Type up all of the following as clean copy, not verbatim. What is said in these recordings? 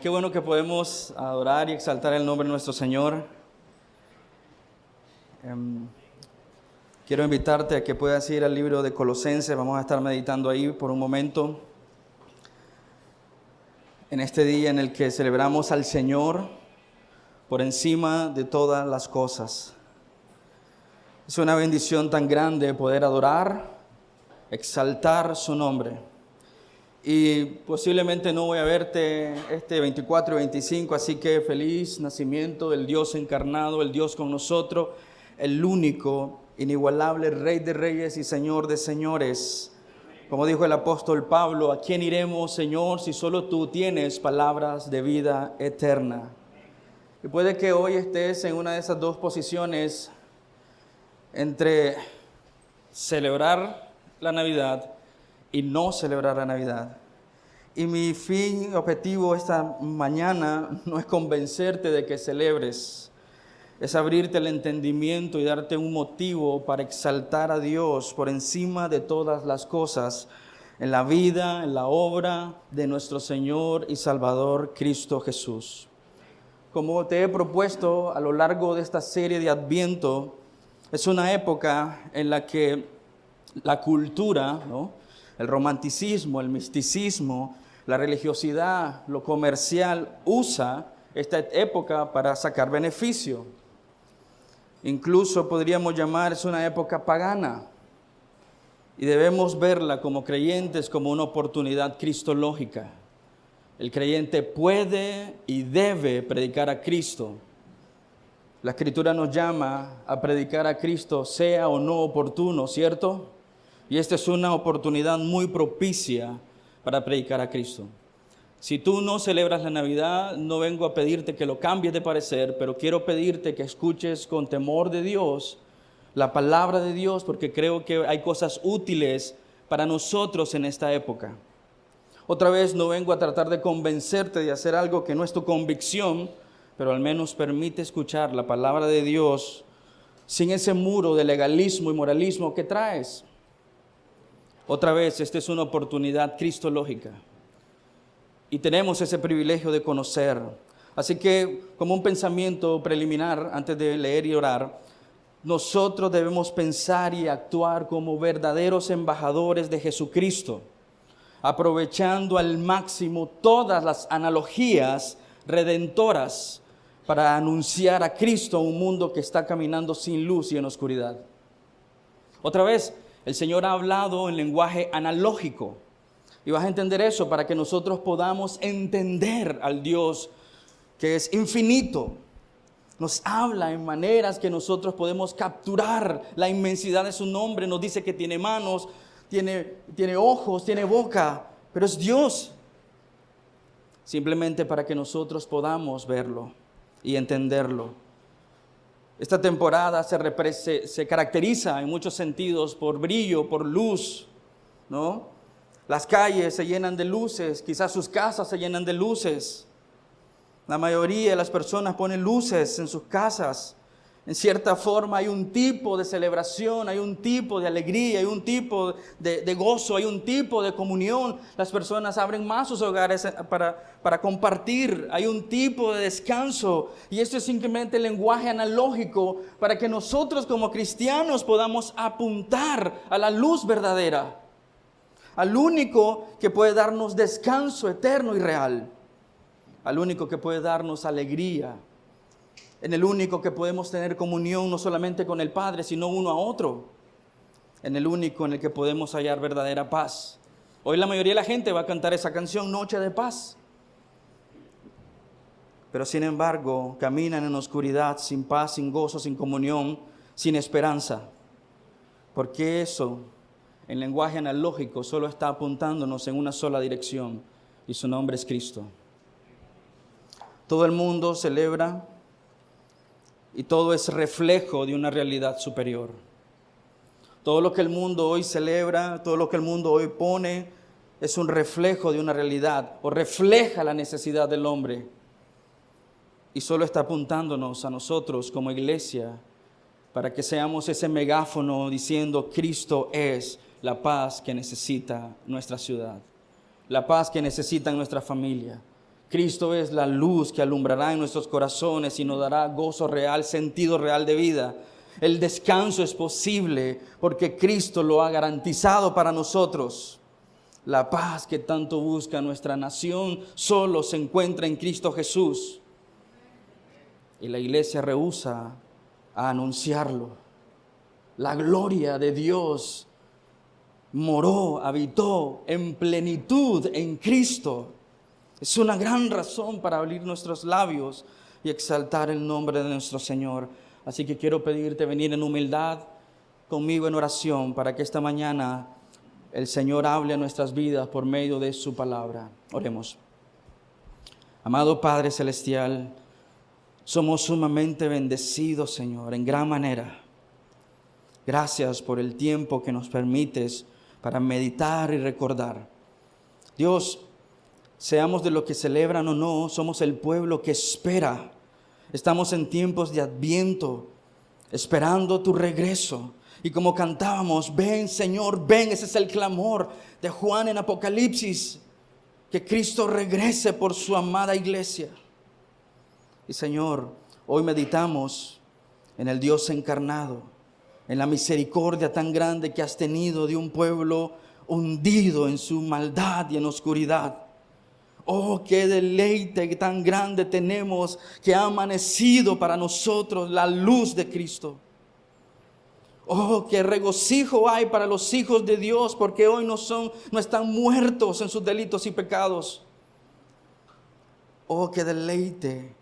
qué bueno que podemos adorar y exaltar el nombre de nuestro Señor. Quiero invitarte a que puedas ir al libro de Colosenses. Vamos a estar meditando ahí por un momento. En este día en el que celebramos al Señor por encima de todas las cosas. Es una bendición tan grande poder adorar, exaltar su nombre. Y posiblemente no voy a verte este 24 y 25, así que feliz nacimiento del Dios encarnado, el Dios con nosotros, el único, inigualable Rey de Reyes y Señor de Señores. Como dijo el apóstol Pablo, ¿a quién iremos, Señor, si solo tú tienes palabras de vida eterna? Y puede que hoy estés en una de esas dos posiciones entre celebrar la Navidad y no celebrar la Navidad. Y mi fin, objetivo esta mañana no es convencerte de que celebres, es abrirte el entendimiento y darte un motivo para exaltar a Dios por encima de todas las cosas en la vida, en la obra de nuestro Señor y Salvador Cristo Jesús. Como te he propuesto a lo largo de esta serie de Adviento, es una época en la que la cultura, ¿no?, el romanticismo, el misticismo, la religiosidad, lo comercial, usa esta época para sacar beneficio. Incluso podríamos llamar, es una época pagana. Y debemos verla como creyentes como una oportunidad cristológica. El creyente puede y debe predicar a Cristo. La Escritura nos llama a predicar a Cristo, sea o no oportuno, ¿cierto? Y esta es una oportunidad muy propicia para predicar a Cristo. Si tú no celebras la Navidad, no vengo a pedirte que lo cambies de parecer, pero quiero pedirte que escuches con temor de Dios la palabra de Dios, porque creo que hay cosas útiles para nosotros en esta época. Otra vez no vengo a tratar de convencerte de hacer algo que no es tu convicción, pero al menos permite escuchar la palabra de Dios sin ese muro de legalismo y moralismo que traes. Otra vez, esta es una oportunidad cristológica y tenemos ese privilegio de conocer. Así que, como un pensamiento preliminar, antes de leer y orar, nosotros debemos pensar y actuar como verdaderos embajadores de Jesucristo, aprovechando al máximo todas las analogías redentoras para anunciar a Cristo a un mundo que está caminando sin luz y en oscuridad. Otra vez, el Señor ha hablado en lenguaje analógico y vas a entender eso para que nosotros podamos entender al Dios que es infinito. Nos habla en maneras que nosotros podemos capturar la inmensidad de su nombre. Nos dice que tiene manos, tiene ojos, tiene boca, pero es Dios. Simplemente para que nosotros podamos verlo y entenderlo. Esta temporada se caracteriza en muchos sentidos por brillo, por luz, ¿no? Las calles se llenan de luces, quizás sus casas se llenan de luces. La mayoría de las personas ponen luces en sus casas. En cierta forma hay un tipo de celebración, hay un tipo de alegría, hay un tipo de gozo, hay un tipo de comunión. Las personas abren más sus hogares para compartir, hay un tipo de descanso. Y esto es simplemente el lenguaje analógico para que nosotros como cristianos podamos apuntar a la luz verdadera, al único que puede darnos descanso eterno y real, al único que puede darnos alegría, en el único que podemos tener comunión no solamente con el Padre, sino uno a otro, en el único en el que podemos hallar verdadera paz. Hoy la mayoría de la gente va a cantar esa canción, Noche de Paz, pero sin embargo caminan en oscuridad, sin paz, sin gozo, sin comunión, sin esperanza, porque eso en lenguaje analógico solo está apuntándonos en una sola dirección, y su nombre es Cristo. Todo el mundo celebra y todo es reflejo de una realidad superior. Todo lo que el mundo hoy celebra, todo lo que el mundo hoy pone, es un reflejo de una realidad o refleja la necesidad del hombre. Y solo está apuntándonos a nosotros como iglesia para que seamos ese megáfono diciendo: Cristo es la paz que necesita nuestra ciudad, la paz que necesita nuestra familia. Cristo es la luz que alumbrará en nuestros corazones y nos dará gozo real, sentido real de vida. El descanso es posible porque Cristo lo ha garantizado para nosotros. La paz que tanto busca nuestra nación solo se encuentra en Cristo Jesús. Y la iglesia rehúsa a anunciarlo. La gloria de Dios moró, habitó en plenitud en Cristo. Es una gran razón para abrir nuestros labios y exaltar el nombre de nuestro Señor. Así que quiero pedirte venir en humildad conmigo en oración para que esta mañana el Señor hable a nuestras vidas por medio de su palabra. Oremos. Amado Padre Celestial, somos sumamente bendecidos, Señor, en gran manera. Gracias por el tiempo que nos permites para meditar y recordar. Dios, seamos de lo que celebran o no, somos el pueblo que espera. Estamos en tiempos de Adviento, esperando tu regreso. Y como cantábamos, ven Señor, ven, ese es el clamor de Juan en Apocalipsis, que Cristo regrese por su amada iglesia. Y Señor, hoy meditamos en el Dios encarnado, en la misericordia tan grande que has tenido de un pueblo hundido en su maldad y en oscuridad. Oh, qué deleite tan grande tenemos que ha amanecido para nosotros la luz de Cristo. Oh, qué regocijo hay para los hijos de Dios, porque hoy no están muertos en sus delitos y pecados. Oh, qué deleite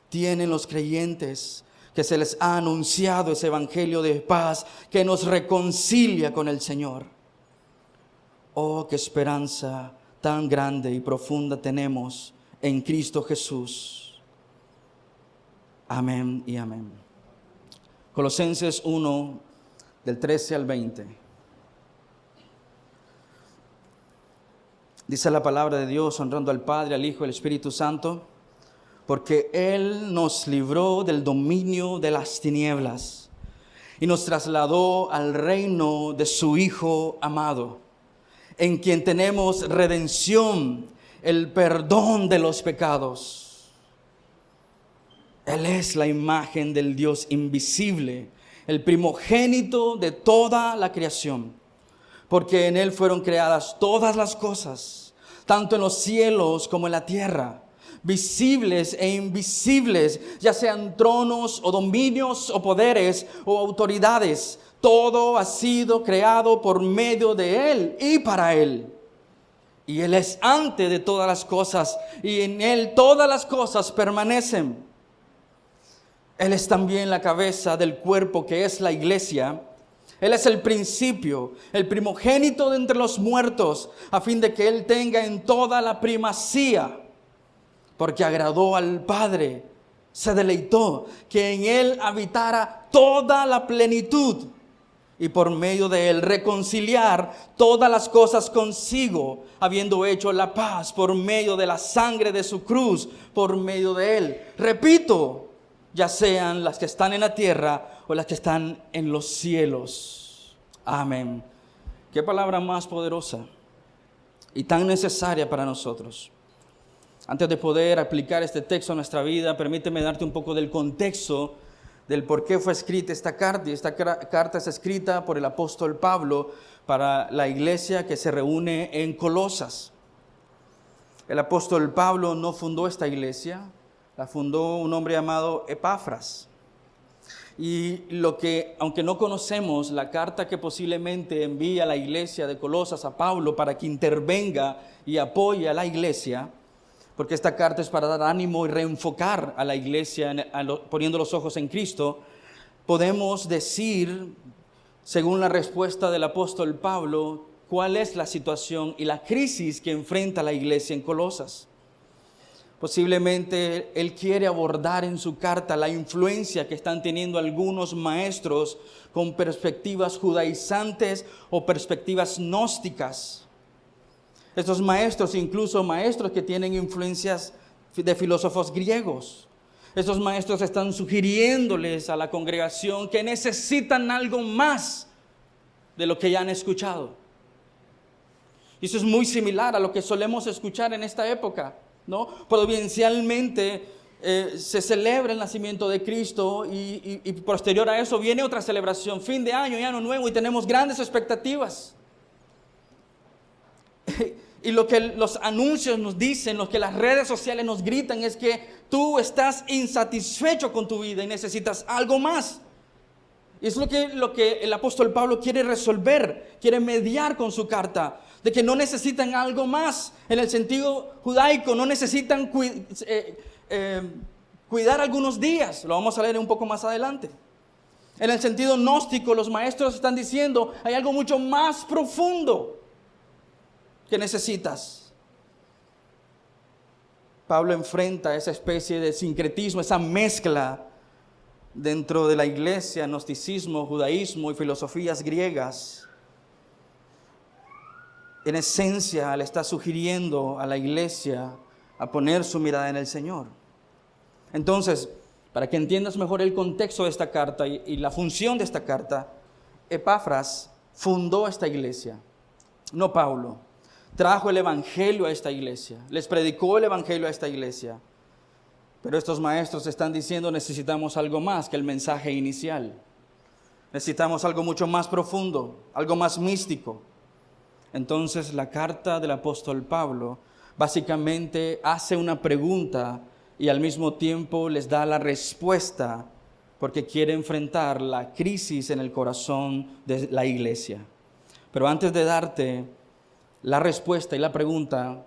tienen los creyentes que se les ha anunciado ese evangelio de paz que nos reconcilia con el Señor. Oh, qué esperanza tan grande y profunda tenemos en Cristo Jesús. Amén y amén. Colosenses 1, del 13 al 20. Dice la palabra de Dios, honrando al Padre, al Hijo y al Espíritu Santo, porque Él nos libró del dominio de las tinieblas y nos trasladó al reino de su Hijo amado, en quien tenemos redención, el perdón de los pecados. Él es la imagen del Dios invisible, el primogénito de toda la creación, porque en Él fueron creadas todas las cosas, tanto en los cielos como en la tierra, visibles e invisibles, ya sean tronos o dominios o poderes o autoridades. Todo ha sido creado por medio de Él y para Él. Y Él es antes de todas las cosas, y en Él todas las cosas permanecen. Él es también la cabeza del cuerpo que es la iglesia. Él es el principio, el primogénito de entre los muertos, a fin de que Él tenga en toda la primacía, porque agradó al Padre, se deleitó que en Él habitara toda la plenitud, y por medio de Él reconciliar todas las cosas consigo, habiendo hecho la paz por medio de la sangre de su cruz, por medio de Él. Repito, ya sean las que están en la tierra o las que están en los cielos. Amén. Qué palabra más poderosa y tan necesaria para nosotros. Antes de poder aplicar este texto a nuestra vida, permíteme darte un poco del contexto del por qué fue escrita esta carta. Y esta carta es escrita por el apóstol Pablo para la iglesia que se reúne en Colosas. El apóstol Pablo no fundó esta iglesia, la fundó un hombre llamado Epafras. Y aunque no conocemos la carta que posiblemente envía la iglesia de Colosas a Pablo para que intervenga y apoye a la iglesia, porque esta carta es para dar ánimo y reenfocar a la iglesia poniendo los ojos en Cristo, podemos decir, según la respuesta del apóstol Pablo, cuál es la situación y la crisis que enfrenta la iglesia en Colosas. Posiblemente él quiere abordar en su carta la influencia que están teniendo algunos maestros con perspectivas judaizantes o perspectivas gnósticas. Estos maestros, incluso maestros que tienen influencias de filósofos griegos. Estos maestros están sugiriéndoles a la congregación que necesitan algo más de lo que ya han escuchado. Y eso es muy similar a lo que solemos escuchar en esta época. ¿no? Providencialmente se celebra el nacimiento de Cristo y posterior a eso viene otra celebración, fin de año y año nuevo, y tenemos grandes expectativas. Y lo que los anuncios nos dicen, lo que las redes sociales nos gritan es que tú estás insatisfecho con tu vida y necesitas algo más. Y es lo que el apóstol Pablo quiere resolver, quiere mediar con su carta, de que no necesitan algo más. En el sentido judaico, no necesitan cuidar algunos días, lo vamos a leer un poco más adelante. En el sentido gnóstico, los maestros están diciendo, hay algo mucho más profundo que necesitas. Pablo enfrenta esa especie de sincretismo, esa mezcla dentro de la iglesia, gnosticismo, judaísmo y filosofías griegas. En esencia, le está sugiriendo a la iglesia a poner su mirada en el Señor. Entonces, para que entiendas mejor el contexto de esta carta y la función de esta carta, Epafras fundó esta iglesia, no Pablo. Trajo el evangelio a esta iglesia, les predicó el evangelio a esta iglesia. Pero estos maestros están diciendo, necesitamos algo más que el mensaje inicial. Necesitamos algo mucho más profundo, algo más místico. Entonces la carta del apóstol Pablo básicamente hace una pregunta y al mismo tiempo les da la respuesta, porque quiere enfrentar la crisis en el corazón de la iglesia. Pero antes de darte la respuesta y la pregunta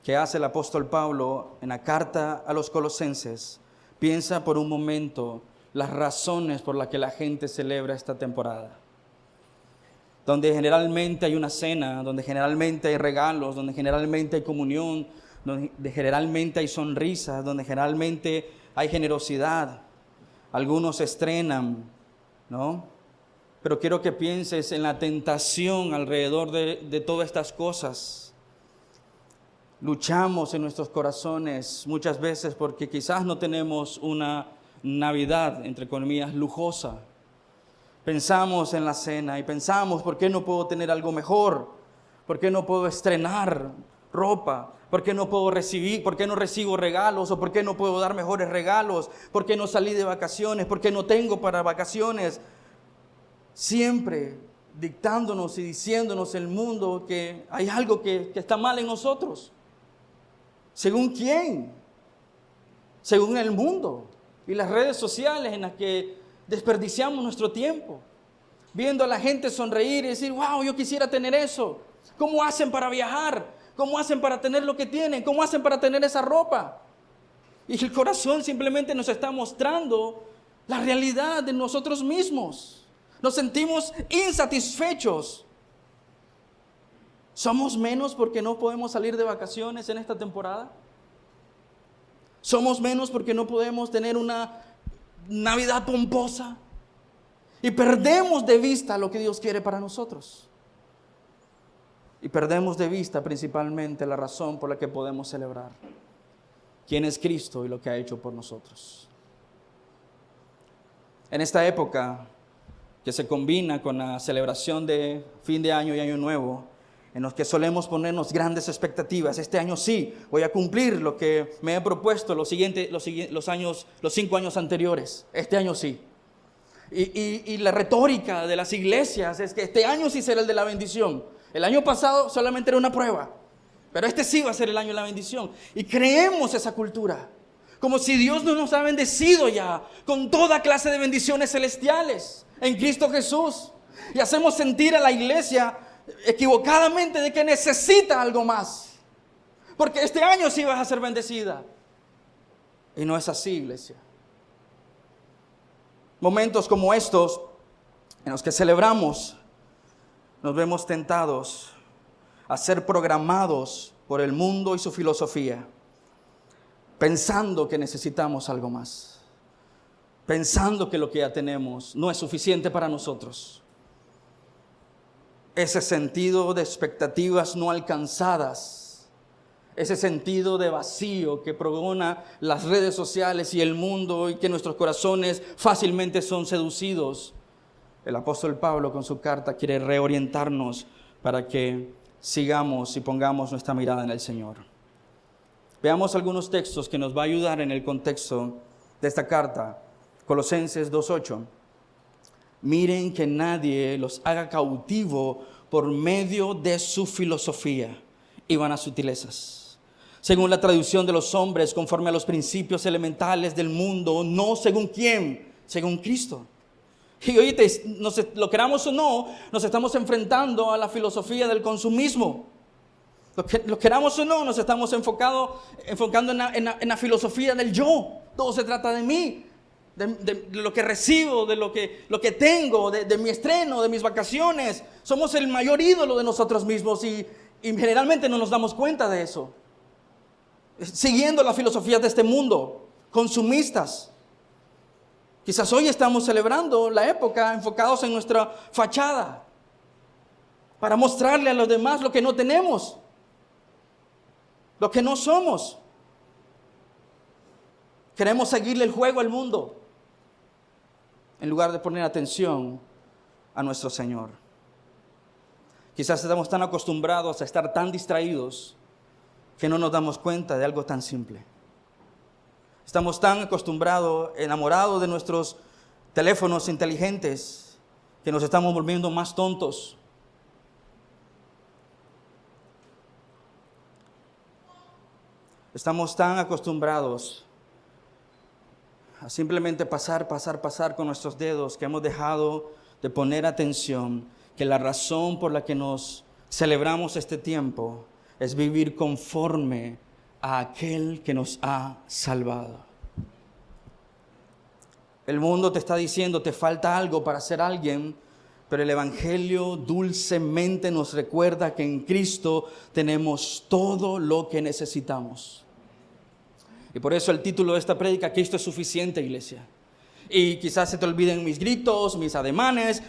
que hace el apóstol Pablo en la carta a los Colosenses, piensa por un momento las razones por las que la gente celebra esta temporada. Donde generalmente hay una cena, donde generalmente hay regalos, donde generalmente hay comunión, donde generalmente hay sonrisas, donde generalmente hay generosidad. Algunos se estrenan, ¿no? Pero quiero que pienses en la tentación alrededor de todas estas cosas. Luchamos en nuestros corazones muchas veces porque quizás no tenemos una Navidad, entre comillas, lujosa. Pensamos en la cena y pensamos, ¿por qué no puedo tener algo mejor? ¿Por qué no puedo estrenar ropa? ¿Por qué no puedo recibir? ¿Por qué no recibo regalos? ¿O por qué no puedo dar mejores regalos? ¿Por qué no salí de vacaciones? ¿Por qué no tengo para vacaciones? Siempre dictándonos y diciéndonos el mundo que hay algo que está mal en nosotros. ¿Según quién? Según el mundo y las redes sociales en las que desperdiciamos nuestro tiempo, viendo a la gente sonreír y decir, wow, yo quisiera tener eso. ¿Cómo hacen para viajar? ¿Cómo hacen para tener lo que tienen? ¿Cómo hacen para tener esa ropa? Y el corazón simplemente nos está mostrando la realidad de nosotros mismos. Nos sentimos insatisfechos. ¿Somos menos porque no podemos salir de vacaciones en esta temporada? ¿Somos menos porque no podemos tener una Navidad pomposa? Y perdemos de vista lo que Dios quiere para nosotros. Y perdemos de vista principalmente la razón por la que podemos celebrar. ¿Quién es Cristo y lo que ha hecho por nosotros? En esta época que se combina con la celebración de fin de año y año nuevo, en los que solemos ponernos grandes expectativas. Este año sí, voy a cumplir lo que me he propuesto los 5 años anteriores. Este año sí. Y la retórica de las iglesias es que este año sí será el de la bendición. El año pasado solamente era una prueba, pero este sí va a ser el año de la bendición. Y creemos esa cultura, como si Dios no nos ha bendecido ya con toda clase de bendiciones celestiales en Cristo Jesús. Y hacemos sentir a la iglesia equivocadamente de que necesita algo más, porque este año sí vas a ser bendecida. Y no es así, iglesia. Momentos como estos en los que celebramos, nos vemos tentados a ser programados por el mundo y su filosofía, pensando que necesitamos algo más, pensando que lo que ya tenemos no es suficiente para nosotros. Ese sentido de expectativas no alcanzadas, ese sentido de vacío que pregona las redes sociales y el mundo, y que nuestros corazones fácilmente son seducidos. El apóstol Pablo con su carta quiere reorientarnos para que sigamos y pongamos nuestra mirada en el Señor. Veamos algunos textos que nos va a ayudar en el contexto de esta carta. Colosenses 2:8. Miren que nadie los haga cautivo por medio de su filosofía y vanas sutilezas, según la tradición de los hombres, conforme a los principios elementales del mundo, no según quién, según Cristo. Y oíste, lo queramos o no, nos estamos enfrentando a la filosofía del consumismo. Lo queramos o no, nos estamos enfocando en la filosofía del yo. Todo se trata de mí, de lo que recibo, de lo que tengo, de mi estreno, de mis vacaciones. Somos el mayor ídolo de nosotros mismos y generalmente no nos damos cuenta de eso. Siguiendo las filosofías de este mundo, consumistas. Quizás hoy estamos celebrando la época enfocados en nuestra fachada, para mostrarle a los demás lo que no tenemos, lo que no somos. Queremos seguirle el juego al mundo, en lugar de poner atención a nuestro Señor. Quizás estamos tan acostumbrados a estar tan distraídos que no nos damos cuenta de algo tan simple. Estamos tan acostumbrados, enamorados de nuestros teléfonos inteligentes, que nos estamos volviendo más tontos. Estamos tan acostumbrados a simplemente pasar con nuestros dedos, que hemos dejado de poner atención, que la razón por la que nos celebramos este tiempo es vivir conforme a aquel que nos ha salvado. El mundo te está diciendo, te falta algo para ser alguien, pero el Evangelio dulcemente nos recuerda que en Cristo tenemos todo lo que necesitamos. Y por eso el título de esta prédica, Cristo es suficiente, iglesia. Y quizás se te olviden mis gritos, mis ademanes,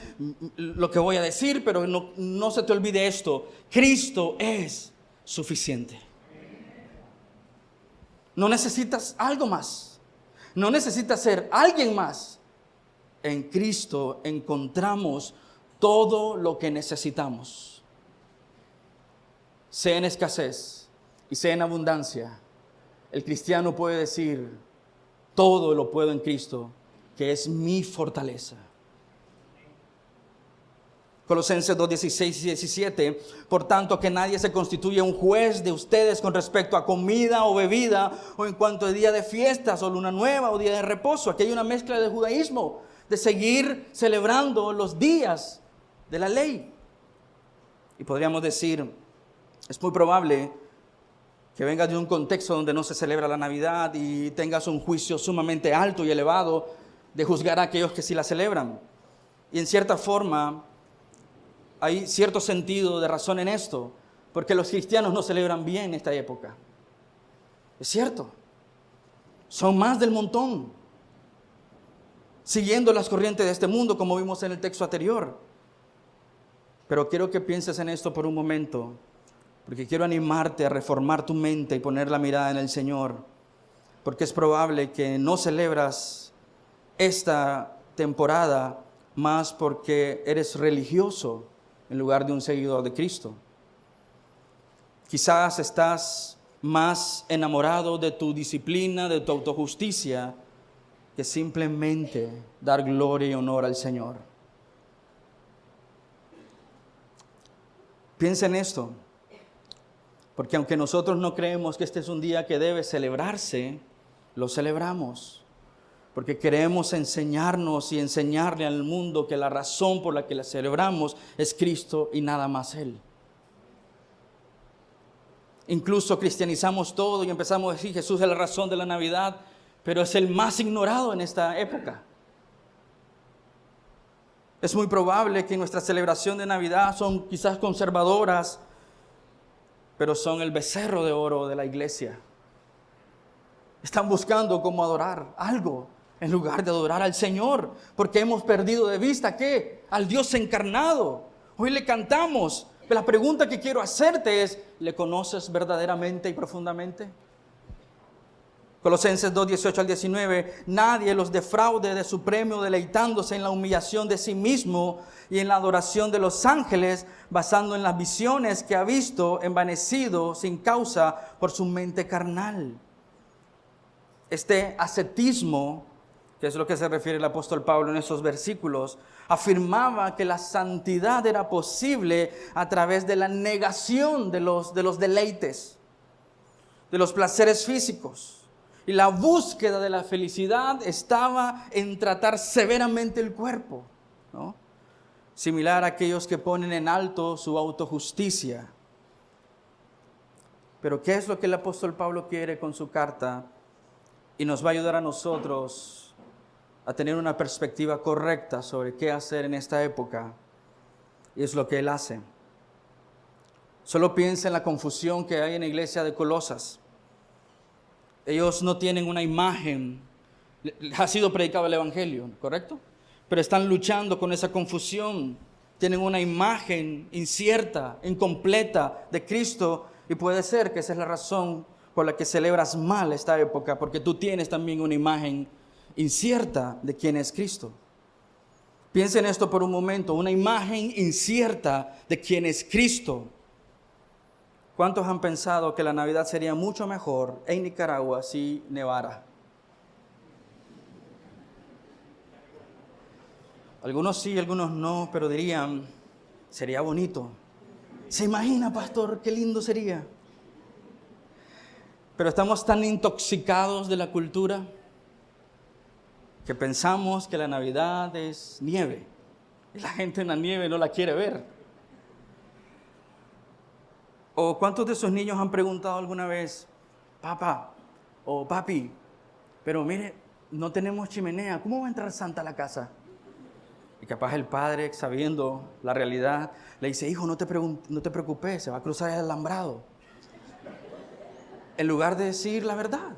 lo que voy a decir, pero no se te olvide esto: Cristo es suficiente. No necesitas algo más. No necesitas ser alguien más. En Cristo encontramos todo lo que necesitamos. Sea en escasez y sea en abundancia, el cristiano puede decir: todo lo puedo en Cristo, que es mi fortaleza. Colosenses 2:16 y 17. Por tanto, que nadie se constituya un juez de ustedes con respecto a comida o bebida, o en cuanto a día de fiestas, o luna nueva, o día de reposo. Aquí hay una mezcla de judaísmo, de seguir celebrando los días de la ley. Y podríamos decir, es muy probable que vengas de un contexto donde no se celebra la Navidad y tengas un juicio sumamente alto y elevado de juzgar a aquellos que sí la celebran. Y en cierta forma hay cierto sentido de razón en esto, porque los cristianos no celebran bien esta época. Es cierto, son más del montón, siguiendo las corrientes de este mundo, como vimos en el texto anterior. Pero quiero que pienses en esto por un momento, porque quiero animarte a reformar tu mente y poner la mirada en el Señor, porque es probable que no celebras esta temporada más porque eres religioso en lugar de un seguidor de Cristo. Quizás estás más enamorado de tu disciplina, de tu autojusticia, que simplemente dar gloria y honor al Señor. Piensa en esto, porque aunque nosotros no creemos que este es un día que debe celebrarse, lo celebramos. Porque queremos enseñarnos y enseñarle al mundo que la razón por la que la celebramos es Cristo y nada más Él. Incluso cristianizamos todo y empezamos a decir Jesús es la razón de la Navidad, pero es el más ignorado en esta época. Es muy probable que nuestra celebración de Navidad son quizás conservadoras, pero son el becerro de oro de la iglesia. Están buscando cómo adorar algo en lugar de adorar al Señor, porque hemos perdido de vista ¿qué? Al Dios encarnado. Hoy le cantamos, pero la pregunta que quiero hacerte es: ¿le conoces verdaderamente y profundamente? Colosenses 2, 18 al 19, nadie los defraude de su premio deleitándose en la humillación de sí mismo y en la adoración de los ángeles, basando en las visiones que ha visto, envanecido sin causa por su mente carnal. Este ascetismo, que es lo que se refiere el apóstol Pablo en estos versículos, afirmaba que la santidad era posible a través de la negación de los deleites, de los placeres físicos. Y la búsqueda de la felicidad estaba en tratar severamente el cuerpo, ¿no? Similar a aquellos que ponen en alto su autojusticia. Pero ¿qué es lo que el apóstol Pablo quiere con su carta? Y nos va a ayudar a nosotros a tener una perspectiva correcta sobre qué hacer en esta época. Y es lo que él hace. Solo piensa en la confusión que hay en la iglesia de Colosas. Ellos no tienen una imagen, ha sido predicado el evangelio, ¿correcto? Pero están luchando con esa confusión. Tienen una imagen incierta, incompleta de Cristo, y puede ser que esa es la razón por la que celebras mal esta época, porque tú tienes también una imagen incierta de quién es Cristo. Piensa en esto por un momento, una imagen incierta de quién es Cristo. ¿Cuántos han pensado que la Navidad sería mucho mejor en Nicaragua si nevara? Algunos sí, algunos no, pero dirían, sería bonito. ¿Se imagina, pastor, qué lindo sería? Pero estamos tan intoxicados de la cultura que pensamos que la Navidad es nieve. Y la gente en la nieve no la quiere ver. ¿O cuántos de esos niños han preguntado alguna vez, papá o papi, pero mire, no tenemos chimenea, ¿cómo va a entrar Santa a la casa? Y capaz el padre, sabiendo la realidad, le dice, hijo, no te preocupes, se va a cruzar el alambrado. En lugar de decir la verdad.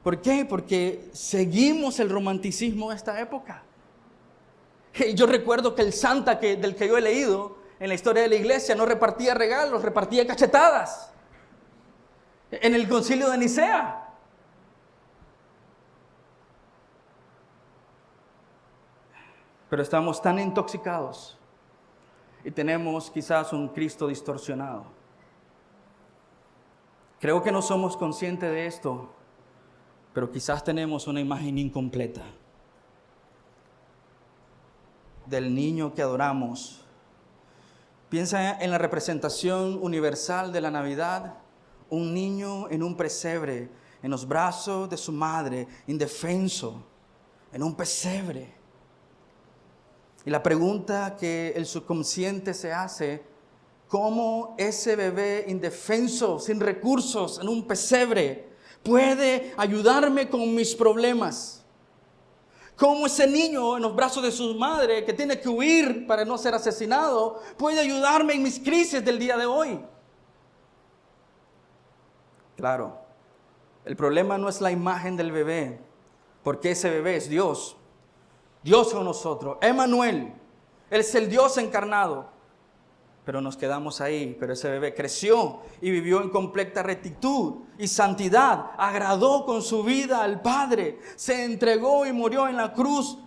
¿Por qué? Porque seguimos el romanticismo de esta época. Yo recuerdo que el Santa del que yo he leído en la historia de la iglesia no repartía regalos, repartía cachetadas. En el concilio de Nicea. Pero estamos tan intoxicados y tenemos quizás un Cristo distorsionado. Creo que no somos conscientes de esto, pero quizás tenemos una imagen incompleta del niño que adoramos. Piensa en la representación universal de la Navidad, un niño en un pesebre, en los brazos de su madre, indefenso, en un pesebre. Y la pregunta que el subconsciente se hace, ¿cómo ese bebé indefenso, sin recursos, en un pesebre, puede ayudarme con mis problemas? ¿Cómo ese niño en los brazos de su madre, que tiene que huir para no ser asesinado, puede ayudarme en mis crisis del día de hoy? Claro, el problema no es la imagen del bebé, porque ese bebé es Dios. Dios con nosotros, Emmanuel, Él es el Dios encarnado. Pero nos quedamos ahí, pero ese bebé creció y vivió en completa rectitud y santidad, agradó con su vida al Padre, se entregó y murió en la cruz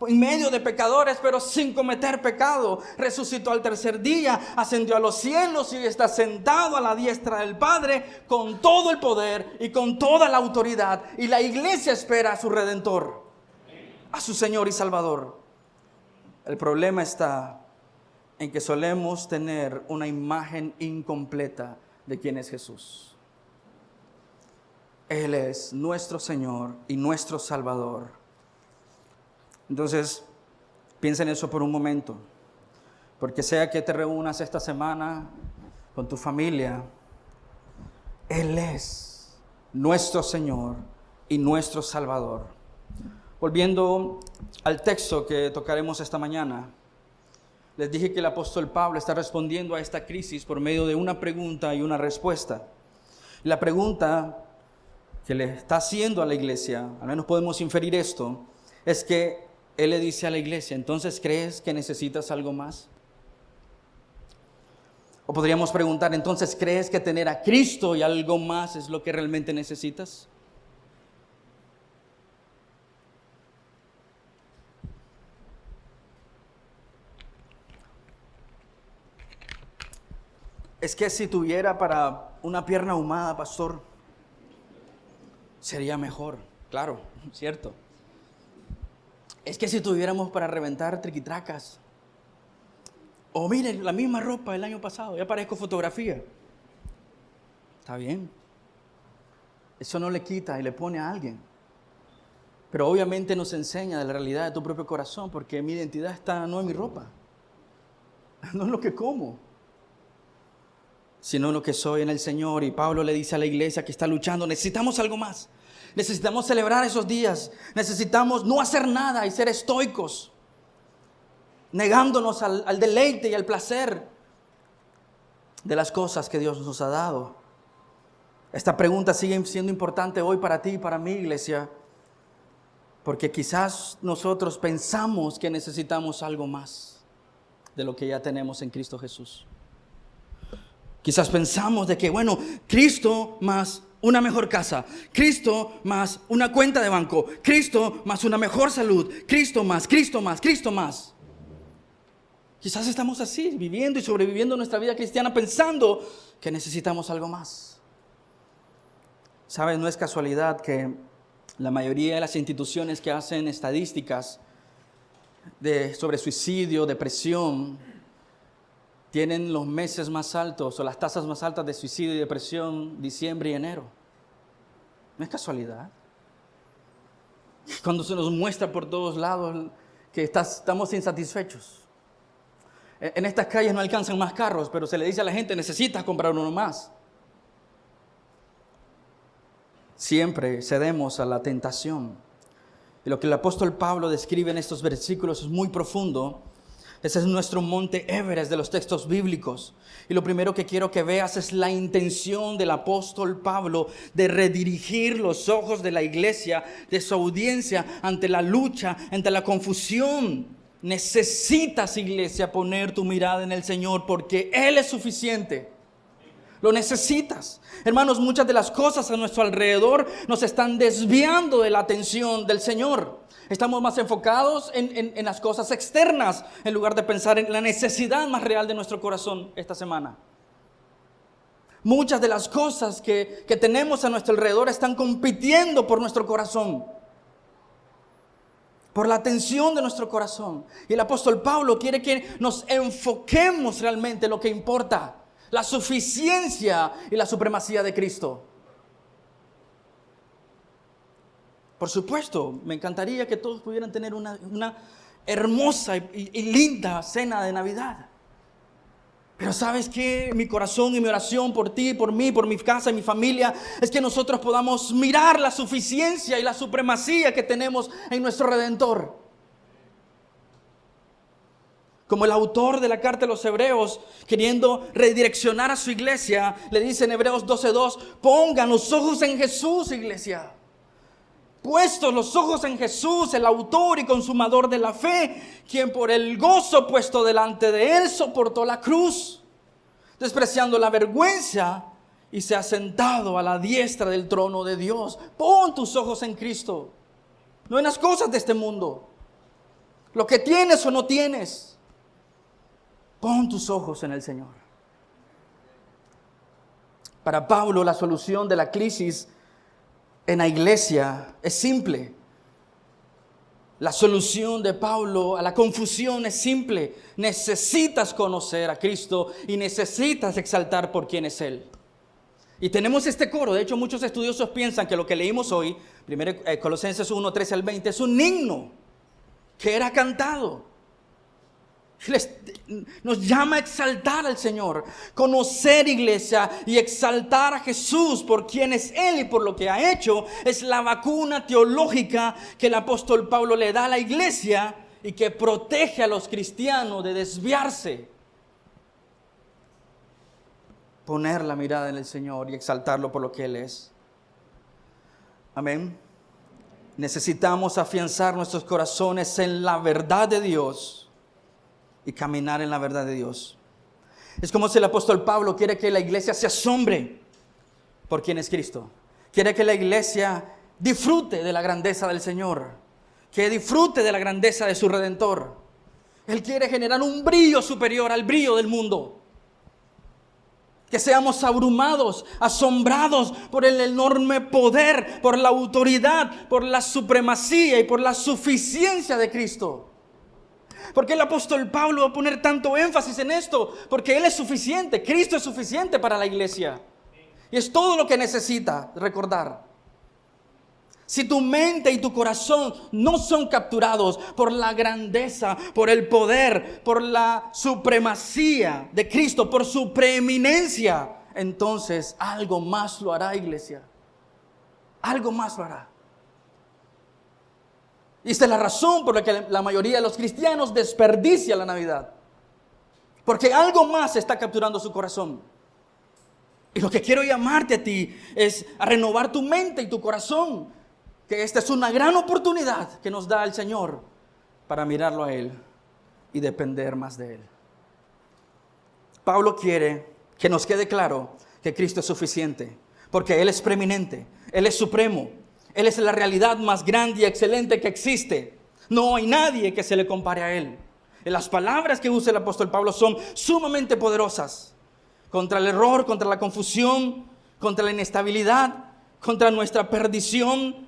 en medio de pecadores, pero sin cometer pecado, resucitó al tercer día, ascendió a los cielos y está sentado a la diestra del Padre con todo el poder y con toda la autoridad, y la iglesia espera a su Redentor, a su Señor y Salvador. El problema está en que solemos tener una imagen incompleta de quién es Jesús. Él es nuestro Señor y nuestro Salvador. Entonces, piensa en eso por un momento, porque sea que te reúnas esta semana con tu familia, Él es nuestro Señor y nuestro Salvador. Volviendo al texto que tocaremos esta mañana, les dije que el apóstol Pablo está respondiendo a esta crisis por medio de una pregunta y una respuesta. La pregunta que le está haciendo a la iglesia, al menos podemos inferir esto, es que él le dice a la iglesia, ¿entonces crees que necesitas algo más? O podríamos preguntar, ¿entonces crees que tener a Cristo y algo más es lo que realmente necesitas? Es que si tuviera para una pierna ahumada, pastor, sería mejor. Claro, cierto. Es que si tuviéramos para reventar triquitracas. O miren, la misma ropa del año pasado, ya parezco fotografía. Está bien. Eso no le quita y le pone a alguien. Pero obviamente nos enseña de la realidad de tu propio corazón, porque mi identidad está no en mi ropa, no en lo que como, sino en lo que soy en el Señor. Y Pablo le dice a la iglesia que está luchando, necesitamos algo más. Necesitamos celebrar esos días. Necesitamos no hacer nada y ser estoicos, negándonos al deleite y al placer de las cosas que Dios nos ha dado. Esta pregunta sigue siendo importante hoy para ti y para mí, iglesia, porque quizás nosotros pensamos que necesitamos algo más de lo que ya tenemos en Cristo Jesús. Quizás pensamos de que, bueno, Cristo más una mejor casa, Cristo más una cuenta de banco, Cristo más una mejor salud, Cristo más. Quizás estamos así, viviendo y sobreviviendo nuestra vida cristiana pensando que necesitamos algo más. ¿Sabes? No es casualidad que la mayoría de las instituciones que hacen estadísticas sobre suicidio, depresión, tienen los meses más altos o las tasas más altas de suicidio y depresión diciembre y enero. No es casualidad. Cuando se nos muestra por todos lados que estamos insatisfechos. En estas calles no alcanzan más carros, pero se le dice a la gente, necesitas comprar uno más. Siempre cedemos a la tentación. Y lo que el apóstol Pablo describe en estos versículos es muy profundo. Ese es nuestro monte Everest de los textos bíblicos. Y lo primero que quiero que veas es la intención del apóstol Pablo de redirigir los ojos de la iglesia, de su audiencia, ante la lucha, ante la confusión. Necesitas, iglesia, poner tu mirada en el Señor porque Él es suficiente. Lo necesitas. Hermanos, muchas de las cosas a nuestro alrededor nos están desviando de la atención del Señor. Estamos más enfocados en las cosas externas en lugar de pensar en la necesidad más real de nuestro corazón esta semana. Muchas de las cosas que tenemos a nuestro alrededor están compitiendo por nuestro corazón, por la atención de nuestro corazón. Y el apóstol Pablo quiere que nos enfoquemos realmente en lo que importa. La suficiencia y la supremacía de Cristo. Por supuesto, me encantaría que todos pudieran tener una hermosa y linda cena de Navidad. Pero ¿sabes qué? Mi corazón y mi oración por ti, por mí, por mi casa y mi familia es que nosotros podamos mirar la suficiencia y la supremacía que tenemos en nuestro Redentor. Como el autor de la carta de los Hebreos, queriendo redireccionar a su iglesia, le dice en Hebreos 12:2, pongan los ojos en Jesús, iglesia. Puestos los ojos en Jesús, el autor y consumador de la fe, quien por el gozo puesto delante de él soportó la cruz, despreciando la vergüenza y se ha sentado a la diestra del trono de Dios. Pon tus ojos en Cristo, no en las cosas de este mundo, lo que tienes o no tienes. Pon tus ojos en el Señor. Para Pablo, la solución de la crisis en la iglesia es simple. La solución de Pablo a la confusión es simple. Necesitas conocer a Cristo y necesitas exaltar por quién es Él. Y tenemos este coro. De hecho, muchos estudiosos piensan que lo que leímos hoy, Colosenses 1, 13 al 20, es un himno que era cantado. Nos llama a exaltar al Señor, conocer, iglesia, y exaltar a Jesús por quién es Él y por lo que ha hecho. Es la vacuna teológica que el apóstol Pablo le da a la iglesia y que protege a los cristianos de desviarse. Poner la mirada en el Señor y exaltarlo por lo que Él es. Amén. Necesitamos afianzar nuestros corazones en la verdad de Dios y caminar en la verdad de Dios. Es como si el apóstol Pablo quiere que la iglesia se asombre por quién es Cristo. Quiere que la iglesia disfrute de la grandeza del Señor, que disfrute de la grandeza de su Redentor. Él quiere generar un brillo superior al brillo del mundo. Que seamos abrumados, asombrados por el enorme poder, por la autoridad, por la supremacía y por la suficiencia de Cristo. ¿Por qué el apóstol Pablo va a poner tanto énfasis en esto? Porque Él es suficiente, Cristo es suficiente para la iglesia. Y es todo lo que necesita recordar. Si tu mente y tu corazón no son capturados por la grandeza, por el poder, por la supremacía de Cristo, por su preeminencia, entonces algo más lo hará, iglesia. Algo más lo hará. Y esta es la razón por la que la mayoría de los cristianos desperdicia la Navidad. Porque algo más está capturando su corazón. Y lo que quiero llamarte a ti es a renovar tu mente y tu corazón. Que esta es una gran oportunidad que nos da el Señor para mirarlo a Él y depender más de Él. Pablo quiere que nos quede claro que Cristo es suficiente, porque Él es preeminente, Él es supremo, Él es la realidad más grande y excelente que existe. No hay nadie que se le compare a Él. Y las palabras que usa el apóstol Pablo son sumamente poderosas contra el error, contra la confusión, contra la inestabilidad, contra nuestra perdición.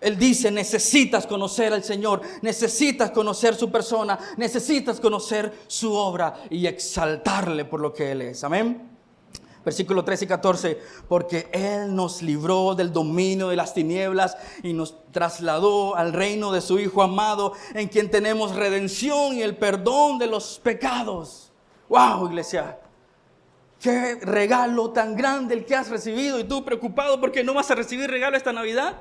Él dice, necesitas conocer al Señor, necesitas conocer su persona, necesitas conocer su obra y exaltarle por lo que Él es. Amén. Versículo 13 y 14, porque Él nos libró del dominio de las tinieblas y nos trasladó al reino de su Hijo amado, en quien tenemos redención y el perdón de los pecados. ¡Wow, iglesia! ¡Qué regalo tan grande el que has recibido! Y tú preocupado porque no vas a recibir regalo esta Navidad.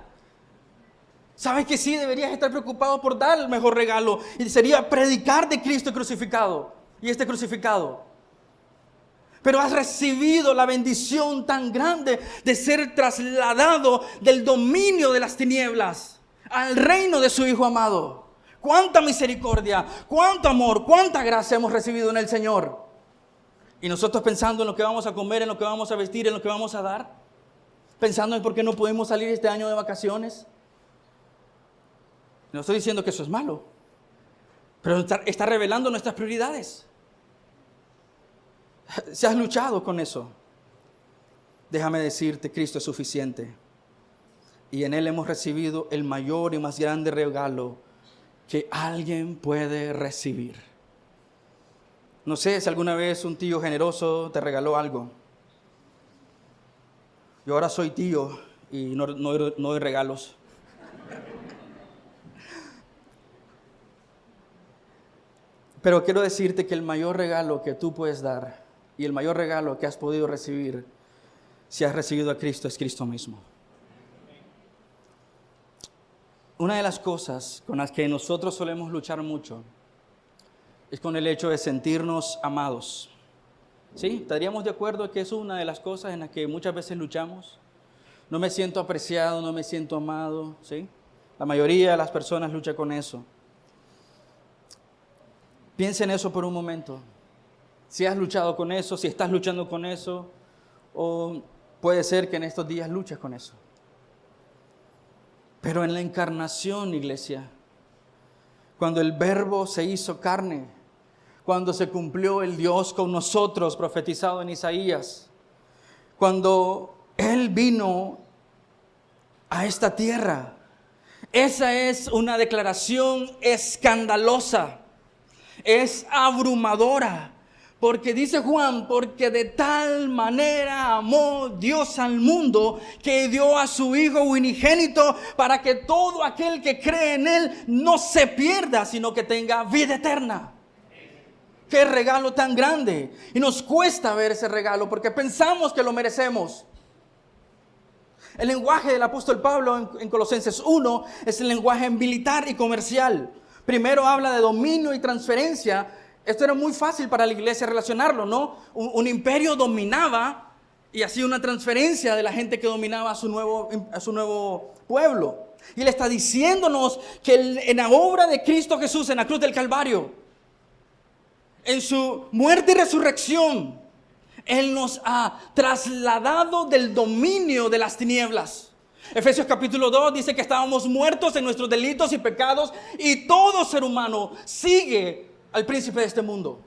¿Sabes que sí deberías estar preocupado por dar el mejor regalo? Y sería predicar de Cristo crucificado y este crucificado. Pero has recibido la bendición tan grande de ser trasladado del dominio de las tinieblas al reino de su Hijo amado. ¡Cuánta misericordia, cuánto amor, cuánta gracia hemos recibido en el Señor! Y nosotros pensando en lo que vamos a comer, en lo que vamos a vestir, en lo que vamos a dar. Pensando en por qué no podemos salir este año de vacaciones. No estoy diciendo que eso es malo, pero está revelando nuestras prioridades. Si has luchado con eso, déjame decirte, Cristo es suficiente. Y en Él hemos recibido el mayor y más grande regalo que alguien puede recibir. No sé si alguna vez un tío generoso te regaló algo. Yo ahora soy tío y no doy regalos. Pero quiero decirte que el mayor regalo que tú puedes dar y el mayor regalo que has podido recibir, si has recibido a Cristo, es Cristo mismo. Una de las cosas con las que nosotros solemos luchar mucho es con el hecho de sentirnos amados. ¿Sí? ¿Estaríamos de acuerdo que es una de las cosas en las que muchas veces luchamos? No me siento apreciado, no me siento amado. ¿Sí? La mayoría de las personas lucha con eso. Piensa en eso por un momento. Si has luchado con eso, si estás luchando con eso, o puede ser que en estos días luches con eso. Pero en la encarnación, iglesia, cuando el Verbo se hizo carne, cuando se cumplió el Dios con nosotros, profetizado en Isaías, cuando Él vino a esta tierra, esa es una declaración escandalosa. Es abrumadora, porque dice Juan, porque de tal manera amó Dios al mundo que dio a su Hijo unigénito para que todo aquel que cree en Él no se pierda, sino que tenga vida eterna. ¡Qué regalo tan grande! Y nos cuesta ver ese regalo porque pensamos que lo merecemos. El lenguaje del apóstol Pablo en Colosenses 1 es el lenguaje militar y comercial. Primero habla de dominio y transferencia. Esto era muy fácil para la iglesia relacionarlo, ¿no? Un imperio dominaba y hacía una transferencia de la gente que dominaba a su nuevo pueblo. Y Él está diciéndonos que en la obra de Cristo Jesús en la cruz del Calvario, en su muerte y resurrección, Él nos ha trasladado del dominio de las tinieblas. Efesios capítulo 2 dice que estábamos muertos en nuestros delitos y pecados y todo ser humano sigue al príncipe de este mundo.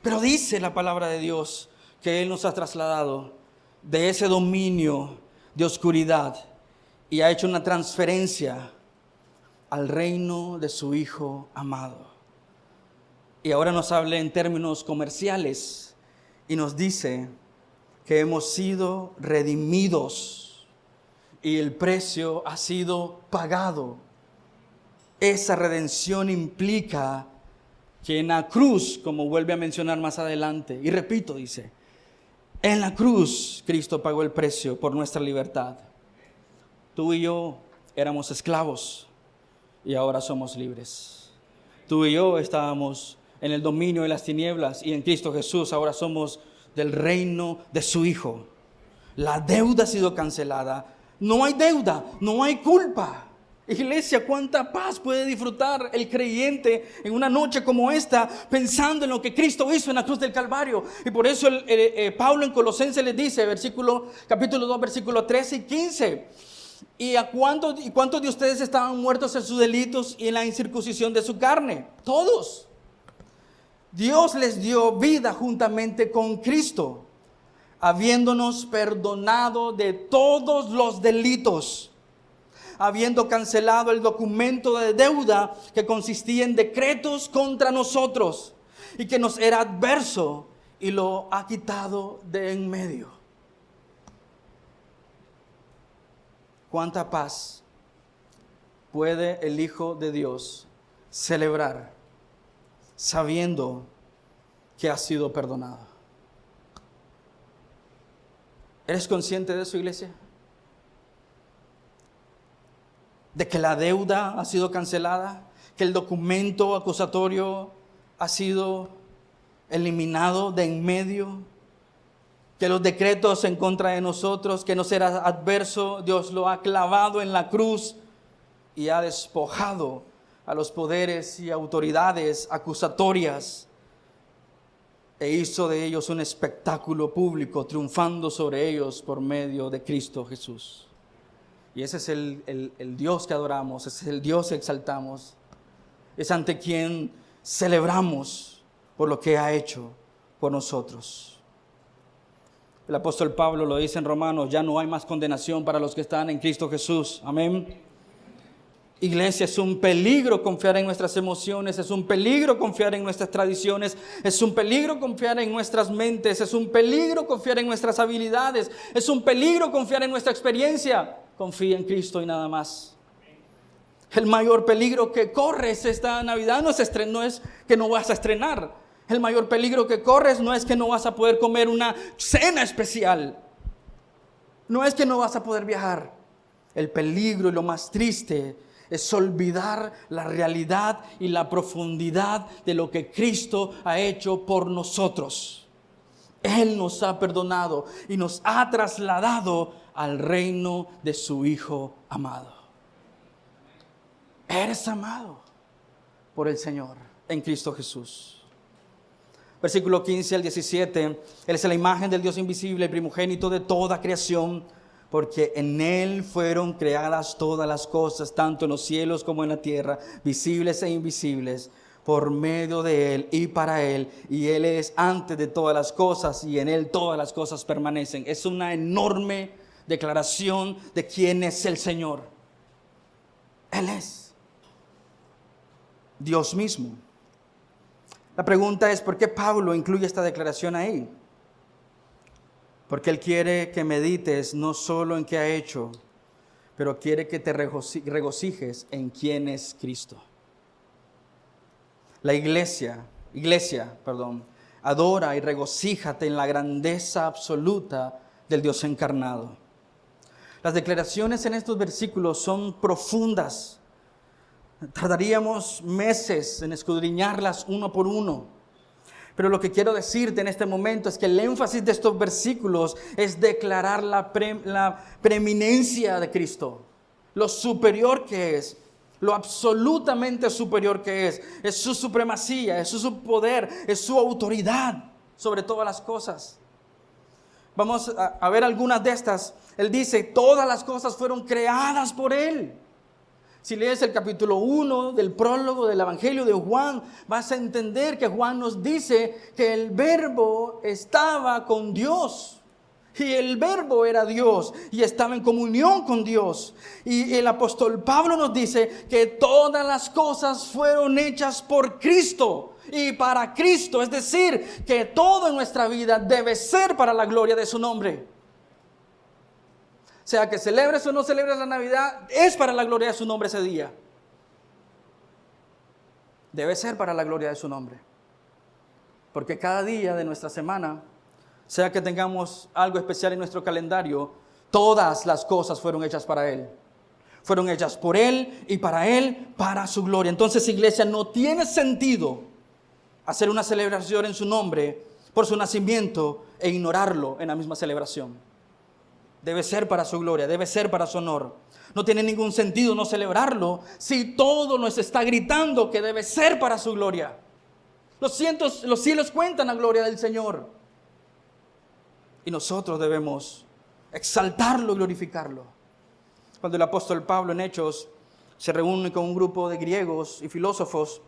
Pero dice la palabra de Dios que Él nos ha trasladado de ese dominio de oscuridad y ha hecho una transferencia al reino de su Hijo amado. Y ahora nos habla en términos comerciales y nos dice que hemos sido redimidos y el precio ha sido pagado. Esa redención implica que en la cruz, como vuelve a mencionar más adelante, y repito, dice, en la cruz Cristo pagó el precio por nuestra libertad. Tú y yo éramos esclavos y ahora somos libres. Tú y yo estábamos en el dominio de las tinieblas y en Cristo Jesús ahora somos del reino de su Hijo. La deuda ha sido cancelada. No hay deuda, no hay culpa. Iglesia, ¿cuánta paz puede disfrutar el creyente en una noche como esta pensando en lo que Cristo hizo en la cruz del Calvario? Y por eso Pablo en Colosenses les dice, capítulo 2, versículos 13 y 15. ¿Y cuántos de ustedes estaban muertos en sus delitos y en la incircuncisión de su carne? Todos. Dios les dio vida juntamente con Cristo, habiéndonos perdonado de todos los delitos, habiendo cancelado el documento de deuda que consistía en decretos contra nosotros y que nos era adverso, y lo ha quitado de en medio. ¿Cuánta paz puede el Hijo de Dios celebrar sabiendo que ha sido perdonado? ¿Eres consciente de eso, iglesia? De que la deuda ha sido cancelada, que el documento acusatorio ha sido eliminado de en medio, que los decretos en contra de nosotros, que nos era adverso, Dios lo ha clavado en la cruz y ha despojado a los poderes y autoridades acusatorias e hizo de ellos un espectáculo público, triunfando sobre ellos por medio de Cristo Jesús. Y ese es el Dios que adoramos, ese es el Dios que exaltamos, es ante quien celebramos por lo que ha hecho por nosotros. El apóstol Pablo lo dice en Romanos, ya no hay más condenación para los que están en Cristo Jesús. Amén. Iglesia, es un peligro confiar en nuestras emociones, es un peligro confiar en nuestras tradiciones, es un peligro confiar en nuestras mentes, es un peligro confiar en nuestras habilidades, es un peligro confiar en nuestra experiencia. Confía en Cristo y nada más. El mayor peligro que corres esta Navidad no es que no vas a estrenar. El mayor peligro que corres no es que no vas a poder comer una cena especial. No es que no vas a poder viajar. El peligro y lo más triste es olvidar la realidad y la profundidad de lo que Cristo ha hecho por nosotros. Él nos ha perdonado y nos ha trasladado al reino de su Hijo amado. Eres amado por el Señor en Cristo Jesús. Versículo 15 al 17, Él es la imagen del Dios invisible, el primogénito de toda creación, porque en Él fueron creadas todas las cosas, tanto en los cielos como en la tierra, visibles e invisibles, por medio de Él y para Él, y Él es antes de todas las cosas, y en Él todas las cosas permanecen. Es una enorme declaración de quién es el Señor. Él es Dios mismo. La pregunta es, ¿por qué Pablo incluye esta declaración ahí? Porque él quiere que medites no solo en qué ha hecho, pero quiere que te regocijes en quién es Cristo. La iglesia, adora y regocíjate en la grandeza absoluta del Dios encarnado. Las declaraciones en estos versículos son profundas. Tardaríamos meses en escudriñarlas uno por uno. Pero lo que quiero decirte en este momento es que el énfasis de estos versículos es declarar la preeminencia de Cristo, lo superior que es, lo absolutamente superior que es su supremacía, es su poder, es su autoridad sobre todas las cosas. Vamos a ver algunas de estas. Él dice, todas las cosas fueron creadas por Él. Si lees el capítulo 1 del prólogo del Evangelio de Juan, vas a entender que Juan nos dice que el Verbo estaba con Dios. Y el Verbo era Dios y estaba en comunión con Dios. Y el apóstol Pablo nos dice que todas las cosas fueron hechas por Cristo y para Cristo. Es decir, que todo en nuestra vida debe ser para la gloria de su nombre. O sea, que celebres o no celebres la Navidad, es para la gloria de su nombre ese día. Debe ser para la gloria de su nombre. Porque cada día de nuestra semana, sea que tengamos algo especial en nuestro calendario, todas las cosas fueron hechas para Él. Fueron hechas por Él y para Él, para su gloria. Entonces, iglesia, no tiene sentido hacer una celebración en su nombre por su nacimiento e ignorarlo en la misma celebración. Debe ser para su gloria, debe ser para su honor. No tiene ningún sentido no celebrarlo si todo nos está gritando que debe ser para su gloria. Los cielos cuentan la gloria del Señor. Y nosotros debemos exaltarlo y glorificarlo. Cuando el apóstol Pablo en Hechos se reúne con un grupo de griegos y filósofos,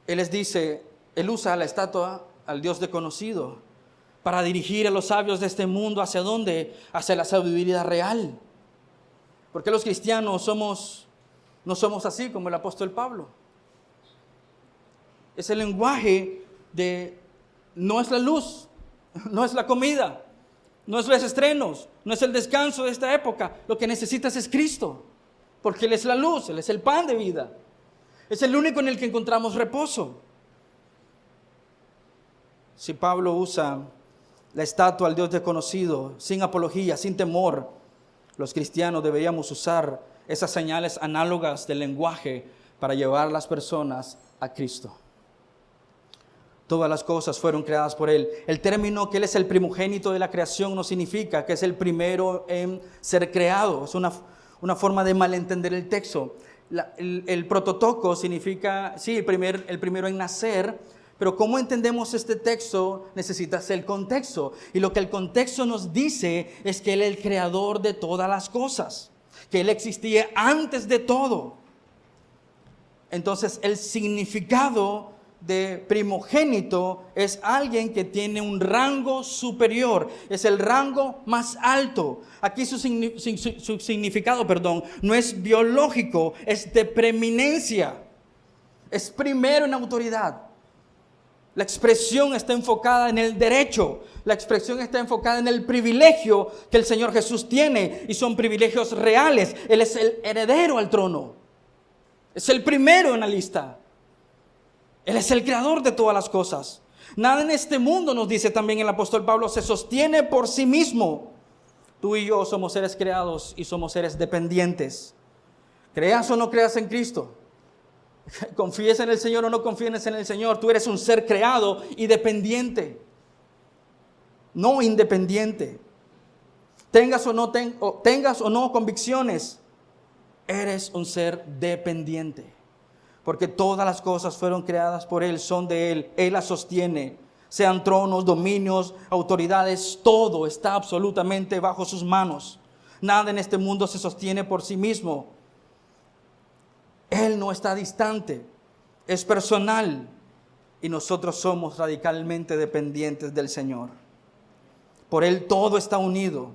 él les dice, él usa la estatua al Dios desconocido para dirigir a los sabios de este mundo hacia dónde, hacia la sabiduría real. Porque los cristianos no somos así como el apóstol Pablo. Es el lenguaje de no es la luz, no es la comida, no es los estrenos, no es el descanso de esta época. Lo que necesitas es Cristo, porque Él es la luz, Él es el pan de vida. Es el único en el que encontramos reposo. Si Pablo usa la estatua al Dios desconocido, sin apología, sin temor, los cristianos deberíamos usar esas señales análogas del lenguaje para llevar a las personas a Cristo. Todas las cosas fueron creadas por Él. El término que Él es el primogénito de la creación no significa que es el primero en ser creado. Es una forma de malentender el texto. El prototocos significa, sí, el primero en nacer, pero ¿cómo entendemos este texto? Necesita ser el contexto. Y lo que el contexto nos dice es que Él es el creador de todas las cosas, que Él existía antes de todo. Entonces, el significado de primogénito es alguien que tiene un rango superior, es el rango más alto. Aquí su significado, no es biológico, es de preeminencia, es primero en autoridad. La expresión está enfocada en el derecho, la expresión está enfocada en el privilegio que el Señor Jesús tiene, y son privilegios reales. Él es el heredero al trono, es el primero en la lista. Él es el creador de todas las cosas. Nada en este mundo, nos dice también el apóstol Pablo, se sostiene por sí mismo. Tú y yo somos seres creados y somos seres dependientes. Creas o no creas en Cristo, confíes en el Señor o no confíes en el Señor, tú eres un ser creado y dependiente, no independiente. Tengas o no convicciones, eres un ser dependiente. Porque todas las cosas fueron creadas por Él, son de Él, Él las sostiene. Sean tronos, dominios, autoridades, todo está absolutamente bajo sus manos. Nada en este mundo se sostiene por sí mismo. Él no está distante, es personal. Y nosotros somos radicalmente dependientes del Señor. Por Él todo está unido.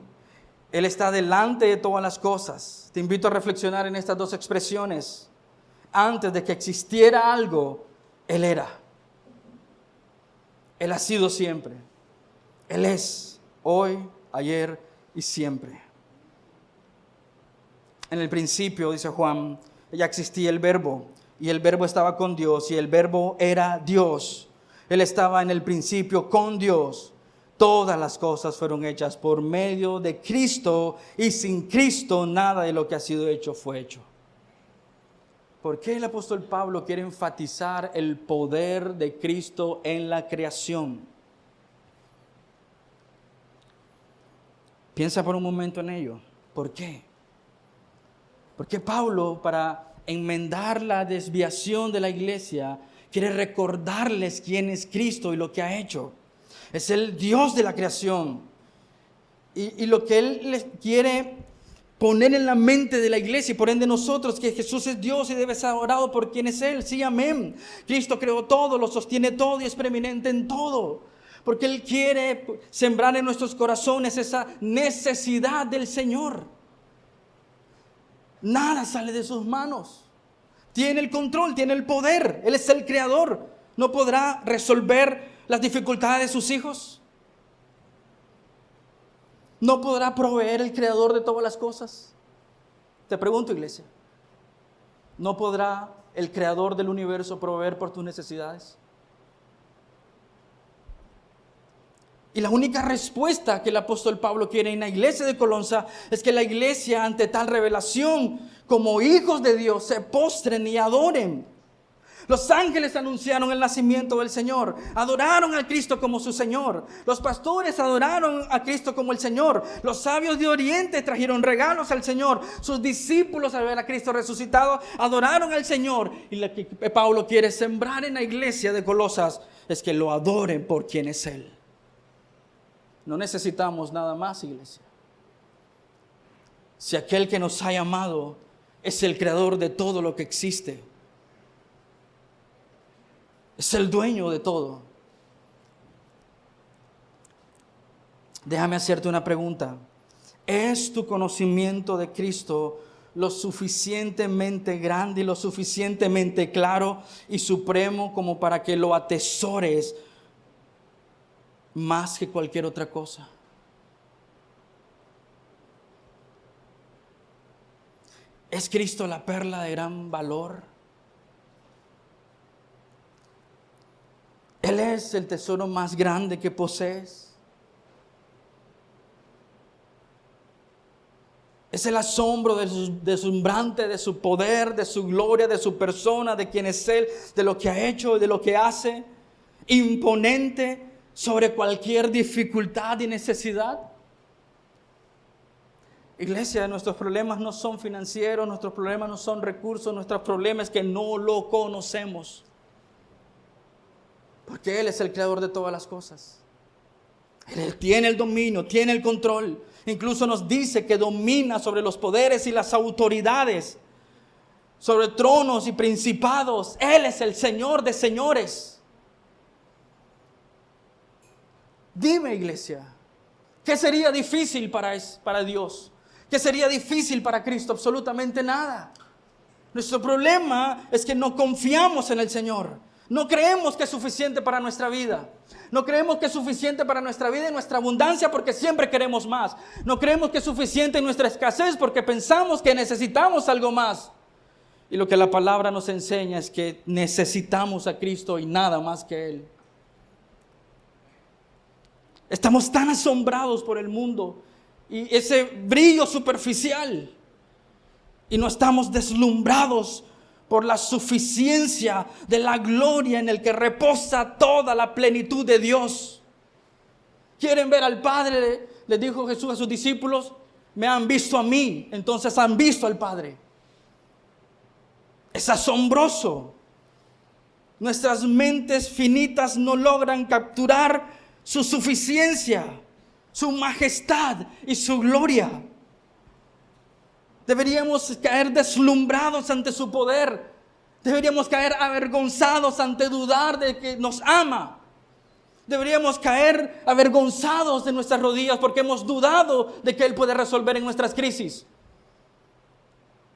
Él está delante de todas las cosas. Te invito a reflexionar en estas dos expresiones. Antes de que existiera algo, Él era. Él ha sido siempre. Él es hoy, ayer y siempre. En el principio, dice Juan, ya existía el Verbo, y el Verbo estaba con Dios, y el Verbo era Dios. Él estaba en el principio con Dios. Todas las cosas fueron hechas por medio de Cristo, y sin Cristo nada de lo que ha sido hecho fue hecho. ¿Por qué el apóstol Pablo quiere enfatizar el poder de Cristo en la creación? Piensa por un momento en ello. ¿Por qué? Porque Pablo, para enmendar la desviación de la iglesia, quiere recordarles quién es Cristo y lo que ha hecho. Es el Dios de la creación. Y lo que Él les quiere poner en la mente de la iglesia y por ende nosotros que Jesús es Dios y debe ser adorado por quien es Él. Sí, amén. Cristo creó todo, lo sostiene todo y es preeminente en todo. Porque Él quiere sembrar en nuestros corazones esa necesidad del Señor. Nada sale de sus manos. Tiene el control, tiene el poder. Él es el creador. ¿No podrá resolver las dificultades de sus hijos? ¿No podrá proveer el creador de todas las cosas? Te pregunto, iglesia. ¿No podrá el creador del universo proveer por tus necesidades? Y la única respuesta que el apóstol Pablo quiere en la iglesia de Colosas es que la iglesia ante tal revelación, como hijos de Dios, se postren y adoren. Los ángeles anunciaron el nacimiento del Señor, adoraron a Cristo como su Señor. Los pastores adoraron a Cristo como el Señor. Los sabios de Oriente trajeron regalos al Señor. Sus discípulos al ver a Cristo resucitado adoraron al Señor. Y lo que Pablo quiere sembrar en la iglesia de Colosas es que lo adoren por quien es Él. No necesitamos nada más, iglesia. Si aquel que nos ha llamado es el creador de todo lo que existe, es el dueño de todo. Déjame hacerte una pregunta. ¿Es tu conocimiento de Cristo lo suficientemente grande y lo suficientemente claro y supremo como para que lo atesores más que cualquier otra cosa? ¿Es Cristo la perla de gran valor? Él es el tesoro más grande que posees. Es el asombro deslumbrante de su poder, de su gloria, de su persona, de quién es Él, de lo que ha hecho, de lo que hace. Imponente sobre cualquier dificultad y necesidad. Iglesia, nuestros problemas no son financieros, nuestros problemas no son recursos, nuestros problemas es que no lo conocemos. Porque Él es el creador de todas las cosas. Él tiene el dominio, tiene el control. Incluso nos dice que domina sobre los poderes y las autoridades, sobre tronos y principados. Él es el Señor de señores. Dime, iglesia, ¿qué sería difícil para Dios? ¿Qué sería difícil para Cristo? Absolutamente nada. Nuestro problema es que no confiamos en el Señor. No creemos que es suficiente para nuestra vida. No creemos que es suficiente para nuestra vida y nuestra abundancia porque siempre queremos más. No creemos que es suficiente en nuestra escasez porque pensamos que necesitamos algo más. Y lo que la palabra nos enseña es que necesitamos a Cristo y nada más que Él. Estamos tan asombrados por el mundo y ese brillo superficial y no estamos deslumbrados por la suficiencia de la gloria en el que reposa toda la plenitud de Dios. ¿Quieren ver al Padre? Les dijo Jesús a sus discípulos, me han visto a mí, entonces han visto al Padre. Es asombroso. Nuestras mentes finitas no logran capturar su suficiencia, su majestad y su gloria. Deberíamos caer deslumbrados ante su poder. Deberíamos caer avergonzados ante dudar de que nos ama. Deberíamos caer avergonzados de nuestras rodillas porque hemos dudado de que Él puede resolver en nuestras crisis.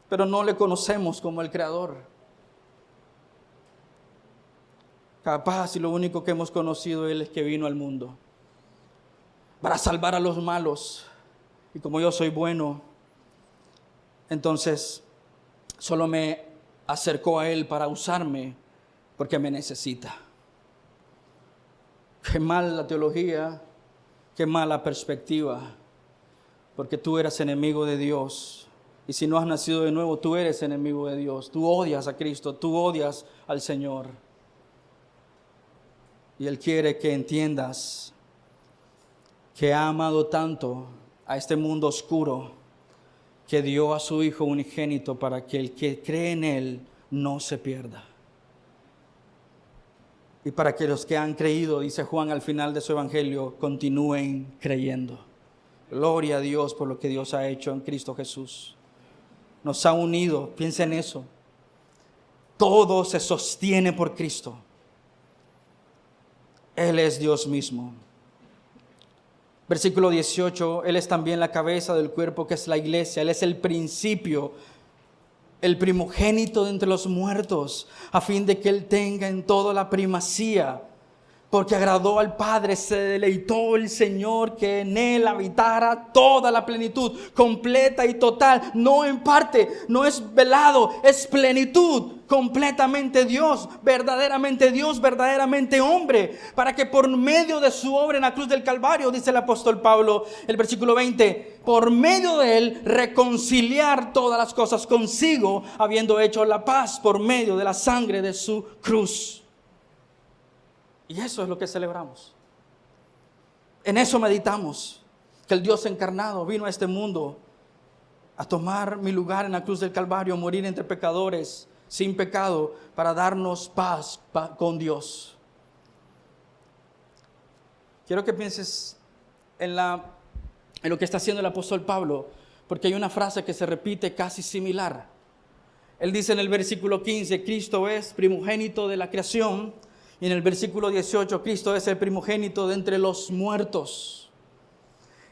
Pero no le conocemos como el Creador. Capaz y lo único que hemos conocido Él es que vino al mundo para salvar a los malos. Y como yo soy bueno, entonces solo me acercó a Él para usarme porque me necesita. Qué mala teología, qué mala perspectiva, porque tú eras enemigo de Dios. Y si no has nacido de nuevo, tú eres enemigo de Dios. Tú odias a Cristo, tú odias al Señor. Y Él quiere que entiendas que ha amado tanto a este mundo oscuro que dio a su Hijo unigénito para que el que cree en Él no se pierda. Y para que los que han creído, dice Juan al final de su evangelio, continúen creyendo. Gloria a Dios por lo que Dios ha hecho en Cristo Jesús. Nos ha unido, piensa en eso. Todo se sostiene por Cristo. Él es Dios mismo. Versículo 18, Él es también la cabeza del cuerpo que es la iglesia. Él es el principio, el primogénito de entre los muertos, a fin de que Él tenga en todo la primacía. Porque agradó al Padre, se deleitó el Señor que en Él habitara toda la plenitud, completa y total, no en parte, no es velado, es plenitud, completamente Dios, verdaderamente hombre, para que por medio de su obra en la cruz del Calvario, dice el apóstol Pablo, el versículo 20, por medio de Él reconciliar todas las cosas consigo, habiendo hecho la paz por medio de la sangre de su cruz. Y eso es lo que celebramos. En eso meditamos, que el Dios encarnado vino a este mundo a tomar mi lugar en la cruz del Calvario, a morir entre pecadores, sin pecado, para darnos paz con Dios. Quiero que pienses en lo que está haciendo el apóstol Pablo, porque hay una frase que se repite casi similar. Él dice en el versículo 15, Cristo es primogénito de la creación. Y en el versículo 18, Cristo es el primogénito de entre los muertos.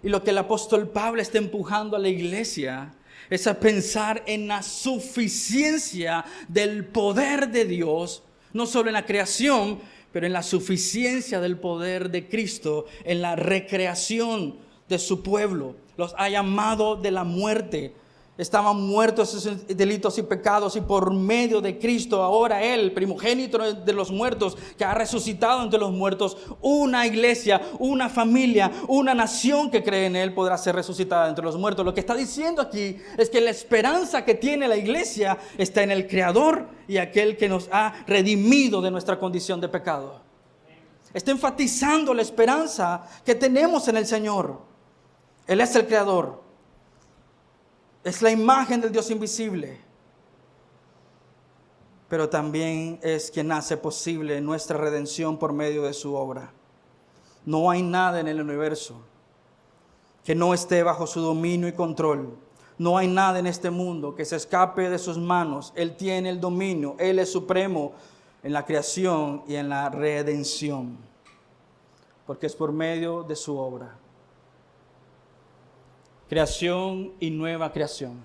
Y lo que el apóstol Pablo está empujando a la iglesia es a pensar en la suficiencia del poder de Dios, no solo en la creación, pero en la suficiencia del poder de Cristo, en la recreación de su pueblo. Los ha llamado de la muerte. Estaban muertos esos delitos y pecados, y por medio de Cristo, ahora Él, primogénito de los muertos, que ha resucitado entre los muertos, una iglesia, una familia, una nación que cree en Él podrá ser resucitada entre los muertos. Lo que está diciendo aquí es que la esperanza que tiene la iglesia está en el Creador y aquel que nos ha redimido de nuestra condición de pecado. Está enfatizando la esperanza que tenemos en el Señor. Él es el Creador. Es la imagen del Dios invisible, pero también es quien hace posible nuestra redención por medio de su obra. No hay nada en el universo que no esté bajo su dominio y control. No hay nada en este mundo que se escape de sus manos. Él tiene el dominio, Él es supremo en la creación y en la redención, porque es por medio de su obra. Creación y nueva creación.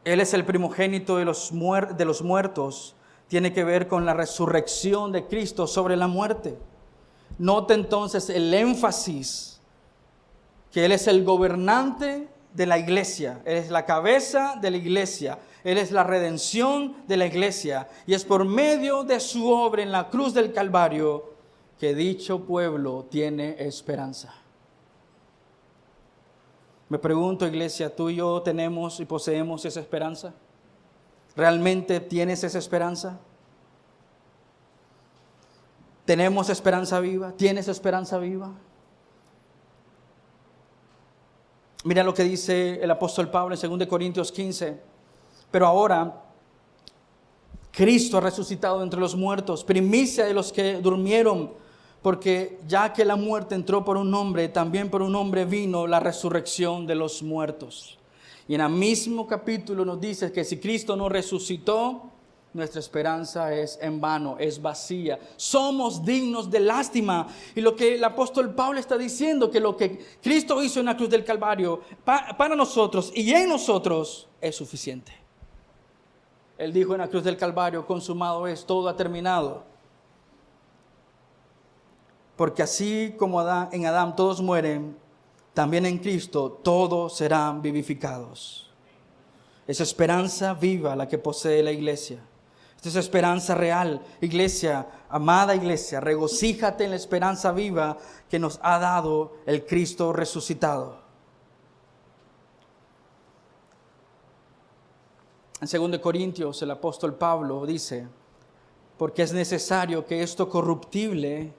Él es el primogénito de los muertos. Tiene que ver con la resurrección de Cristo sobre la muerte. Note entonces el énfasis, que Él es el gobernante de la iglesia. Él es la cabeza de la iglesia. Él es la redención de la iglesia. Y es por medio de su obra en la cruz del Calvario que dicho pueblo tiene esperanza. Me pregunto, iglesia, ¿tú y yo tenemos y poseemos esa esperanza? ¿Realmente tienes esa esperanza? ¿Tenemos esperanza viva? ¿Tienes esperanza viva? Mira lo que dice el apóstol Pablo en 2 Corintios 15. Pero ahora, Cristo ha resucitado entre los muertos, primicia de los que durmieron. Porque ya que la muerte entró por un hombre, también por un hombre vino la resurrección de los muertos. Y en el mismo capítulo nos dice que si Cristo no resucitó, nuestra esperanza es en vano, es vacía. Somos dignos de lástima. Y lo que el apóstol Pablo está diciendo, que lo que Cristo hizo en la cruz del Calvario para nosotros y en nosotros es suficiente. Él dijo en la cruz del Calvario, consumado es, todo ha terminado. Porque así como en Adán todos mueren, también en Cristo todos serán vivificados. Es esperanza viva la que posee la iglesia. Esta es esperanza real. Iglesia, amada iglesia, regocíjate en la esperanza viva que nos ha dado el Cristo resucitado. En 2 Corintios el apóstol Pablo dice, porque es necesario que esto corruptible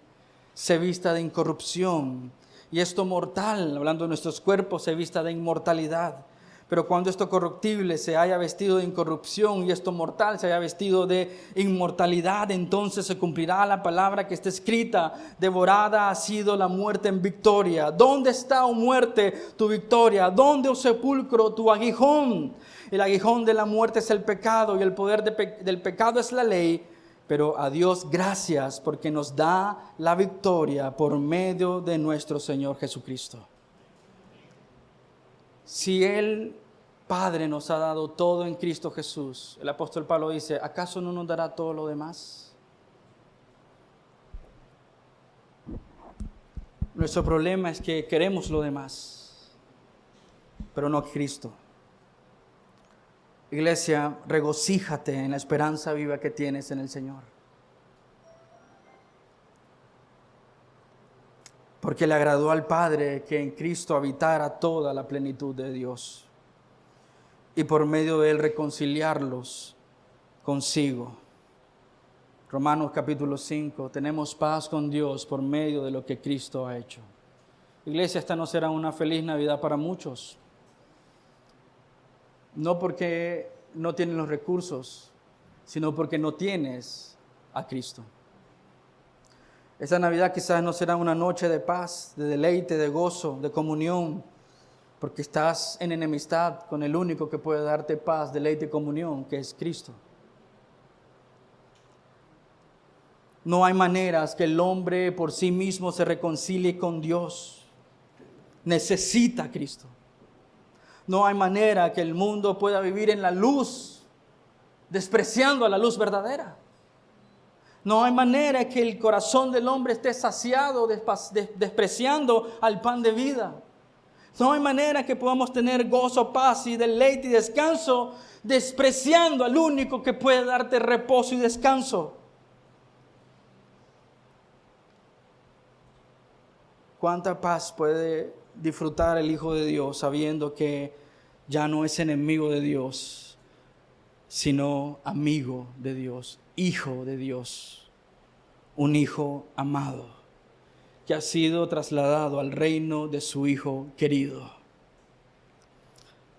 se vista de incorrupción, y esto mortal, hablando de nuestros cuerpos, se vista de inmortalidad. Pero cuando esto corruptible se haya vestido de incorrupción y esto mortal se haya vestido de inmortalidad, entonces se cumplirá la palabra que está escrita: devorada ha sido la muerte en victoria. ¿Dónde está, oh muerte, tu victoria? ¿Dónde, oh sepulcro, tu aguijón? El aguijón de la muerte es el pecado y el poder del pecado es la ley. Pero a Dios gracias porque nos da la victoria por medio de nuestro Señor Jesucristo. Si el Padre nos ha dado todo en Cristo Jesús, el apóstol Pablo dice, ¿acaso no nos dará todo lo demás? Nuestro problema es que queremos lo demás, pero no Cristo. Iglesia, regocíjate en la esperanza viva que tienes en el Señor. Porque le agradó al Padre que en Cristo habitara toda la plenitud de Dios y por medio de Él reconciliarlos consigo. Romanos capítulo 5, tenemos paz con Dios por medio de lo que Cristo ha hecho. Iglesia, esta no será una feliz Navidad para muchos. No porque no tienen los recursos, sino porque no tienes a Cristo. Esta Navidad quizás no será una noche de paz, de deleite, de gozo, de comunión, porque estás en enemistad con el único que puede darte paz, deleite y comunión, que es Cristo. No hay maneras que el hombre por sí mismo se reconcilie con Dios. Necesita a Cristo. No hay manera que el mundo pueda vivir en la luz, despreciando a la luz verdadera. No hay manera que el corazón del hombre esté saciado, despreciando al pan de vida. No hay manera que podamos tener gozo, paz y deleite y descanso, despreciando al único que puede darte reposo y descanso. ¿Cuánta paz puede disfrutar el Hijo de Dios sabiendo que ya no es enemigo de Dios, sino amigo de Dios, hijo de Dios, un hijo amado que ha sido trasladado al reino de su Hijo querido?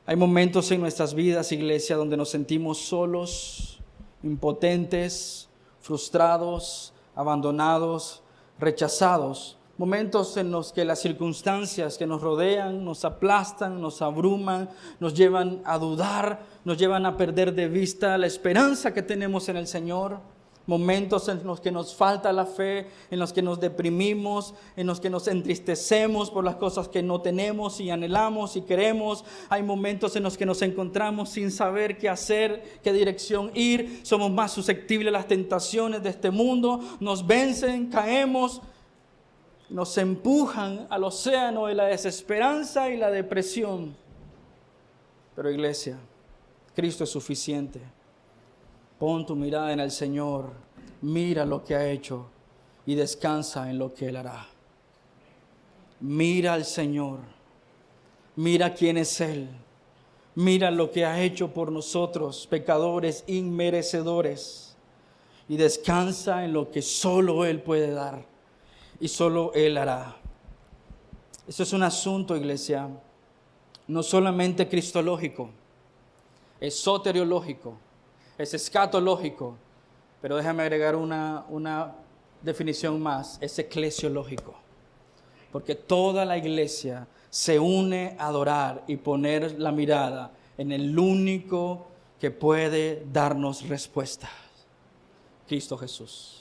Hay momentos en nuestras vidas, iglesia, donde nos sentimos solos, impotentes, frustrados, abandonados, rechazados. Momentos en los que las circunstancias que nos rodean nos aplastan, nos abruman, nos llevan a dudar, nos llevan a perder de vista la esperanza que tenemos en el Señor. Momentos en los que nos falta la fe, en los que nos deprimimos, en los que nos entristecemos por las cosas que no tenemos y anhelamos y queremos. Hay momentos en los que nos encontramos sin saber qué hacer, qué dirección ir. Somos más susceptibles a las tentaciones de este mundo, nos vencen, caemos, nos empujan al océano de la desesperanza y la depresión. Pero iglesia, Cristo es suficiente. Pon tu mirada en el Señor, mira lo que ha hecho y descansa en lo que Él hará. Mira al Señor, mira quién es Él, mira lo que ha hecho por nosotros, pecadores inmerecedores, y descansa en lo que solo Él puede dar. Y solo Él hará. Esto es un asunto, iglesia, no solamente cristológico, es soteriológico, es escatológico, pero déjame agregar una definición más, es eclesiológico. Porque toda la iglesia se une a adorar y poner la mirada en el único que puede darnos respuesta, Cristo Jesús.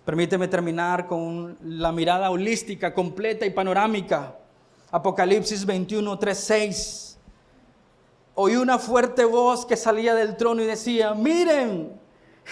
Permíteme terminar con la mirada holística, completa y panorámica. Apocalipsis 21, 3, 6. Oí una fuerte voz que salía del trono y decía: miren,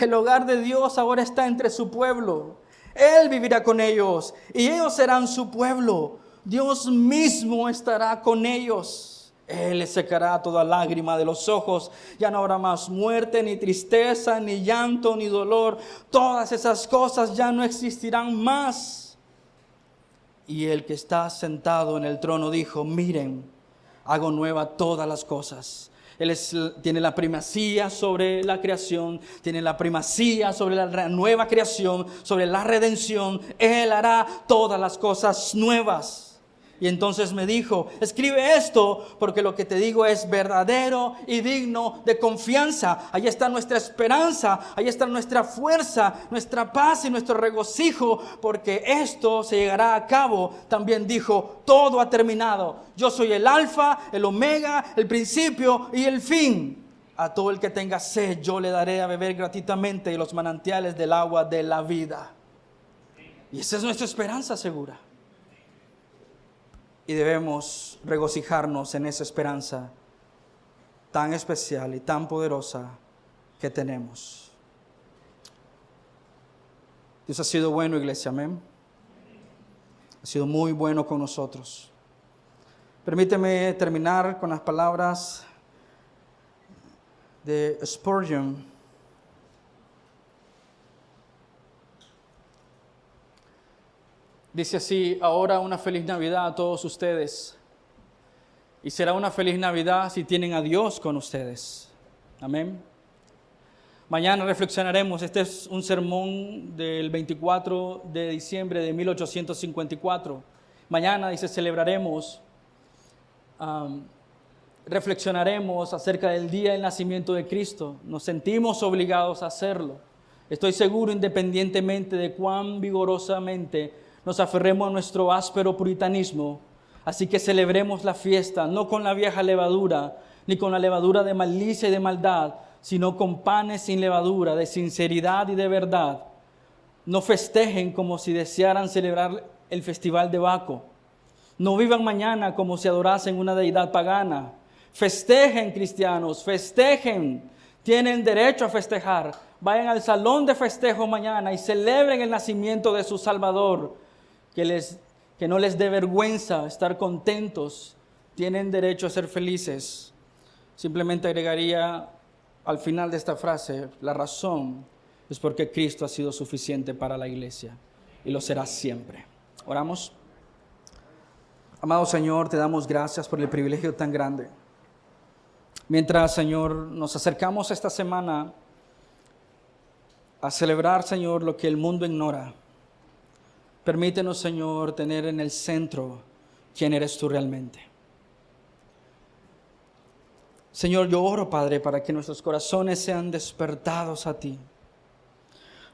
el hogar de Dios ahora está entre su pueblo. Él vivirá con ellos y ellos serán su pueblo. Dios mismo estará con ellos. Él les secará toda lágrima de los ojos. Ya no habrá más muerte, ni tristeza, ni llanto, ni dolor. Todas esas cosas ya no existirán más. Y el que está sentado en el trono dijo: miren, hago nueva todas las cosas. Él tiene la primacía sobre la creación, tiene la primacía sobre la nueva creación, sobre la redención. Él hará todas las cosas nuevas. Y entonces me dijo, escribe esto porque lo que te digo es verdadero y digno de confianza. Ahí está nuestra esperanza, ahí está nuestra fuerza, nuestra paz y nuestro regocijo, porque esto se llegará a cabo. También dijo, todo ha terminado. Yo soy el alfa, el omega, el principio y el fin. A todo el que tenga sed yo le daré a beber gratuitamente de los manantiales del agua de la vida. Y esa es nuestra esperanza segura. Y debemos regocijarnos en esa esperanza tan especial y tan poderosa que tenemos. Dios ha sido bueno, iglesia, amén. Ha sido muy bueno con nosotros. Permíteme terminar con las palabras de Spurgeon. Dice así: ahora una feliz Navidad a todos ustedes. Y será una feliz Navidad si tienen a Dios con ustedes. Amén. Mañana reflexionaremos. Este es un sermón del 24 de diciembre de 1854. Mañana, dice, celebraremos, reflexionaremos acerca del día del nacimiento de Cristo. Nos sentimos obligados a hacerlo. Estoy seguro, independientemente de cuán vigorosamente nos aferremos a nuestro áspero puritanismo. Así que celebremos la fiesta, no con la vieja levadura, ni con la levadura de malicia y de maldad, sino con panes sin levadura, de sinceridad y de verdad. No festejen como si desearan celebrar el festival de Baco. No vivan mañana como si adorasen una deidad pagana. Festejen, cristianos, festejen. Tienen derecho a festejar. Vayan al salón de festejo mañana y celebren el nacimiento de su Salvador. Que no les dé vergüenza estar contentos. Tienen derecho a ser felices. Simplemente agregaría al final de esta frase, la razón es porque Cristo ha sido suficiente para la iglesia y lo será siempre. Oramos. Amado Señor, te damos gracias por el privilegio tan grande. Mientras, Señor, nos acercamos esta semana a celebrar, Señor, lo que el mundo ignora. Permítenos, Señor, tener en el centro quién eres tú realmente. Señor, yo oro, Padre, para que nuestros corazones sean despertados a ti.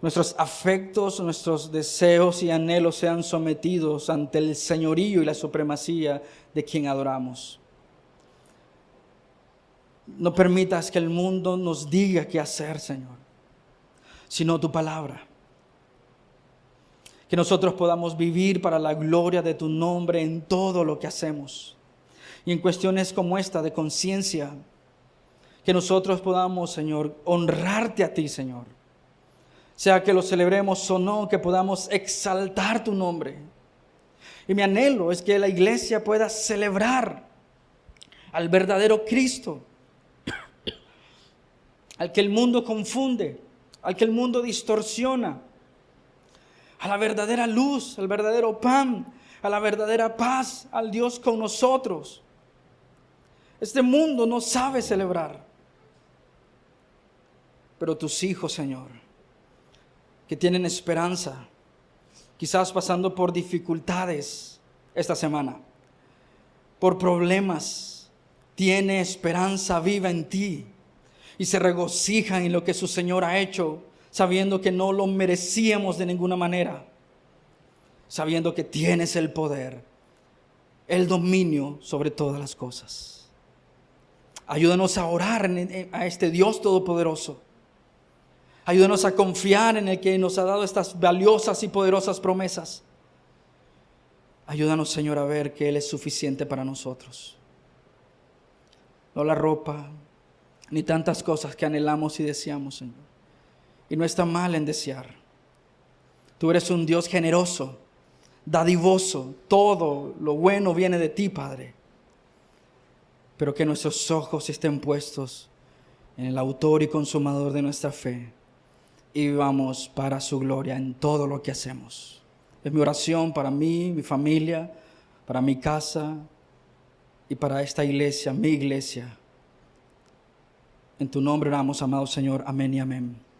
Nuestros afectos, nuestros deseos y anhelos sean sometidos ante el señorío y la supremacía de quien adoramos. No permitas que el mundo nos diga qué hacer, Señor, sino tu palabra. Que nosotros podamos vivir para la gloria de tu nombre en todo lo que hacemos. Y en cuestiones como esta de conciencia, que nosotros podamos, Señor, honrarte a ti, Señor. Sea que lo celebremos o no, que podamos exaltar tu nombre. Y mi anhelo es que la iglesia pueda celebrar al verdadero Cristo, al que el mundo confunde, al que el mundo distorsiona, a la verdadera luz, al verdadero pan, a la verdadera paz, al Dios con nosotros. Este mundo no sabe celebrar, pero tus hijos, Señor, que tienen esperanza, quizás pasando por dificultades esta semana, por problemas, tiene esperanza viva en ti y se regocijan en lo que su Señor ha hecho, sabiendo que no lo merecíamos de ninguna manera, sabiendo que tienes el poder, el dominio sobre todas las cosas. Ayúdanos a orar a este Dios todopoderoso. Ayúdanos a confiar en el que nos ha dado estas valiosas y poderosas promesas. Ayúdanos, Señor, a ver que Él es suficiente para nosotros. No la ropa, ni tantas cosas que anhelamos y deseamos, Señor. Y no está mal en desear. Tú eres un Dios generoso, dadivoso. Todo lo bueno viene de ti, Padre. Pero que nuestros ojos estén puestos en el autor y consumador de nuestra fe y vivamos para su gloria en todo lo que hacemos. Es mi oración para mí, mi familia, para mi casa y para esta iglesia, mi iglesia. En tu nombre oramos, amado Señor. Amén y amén.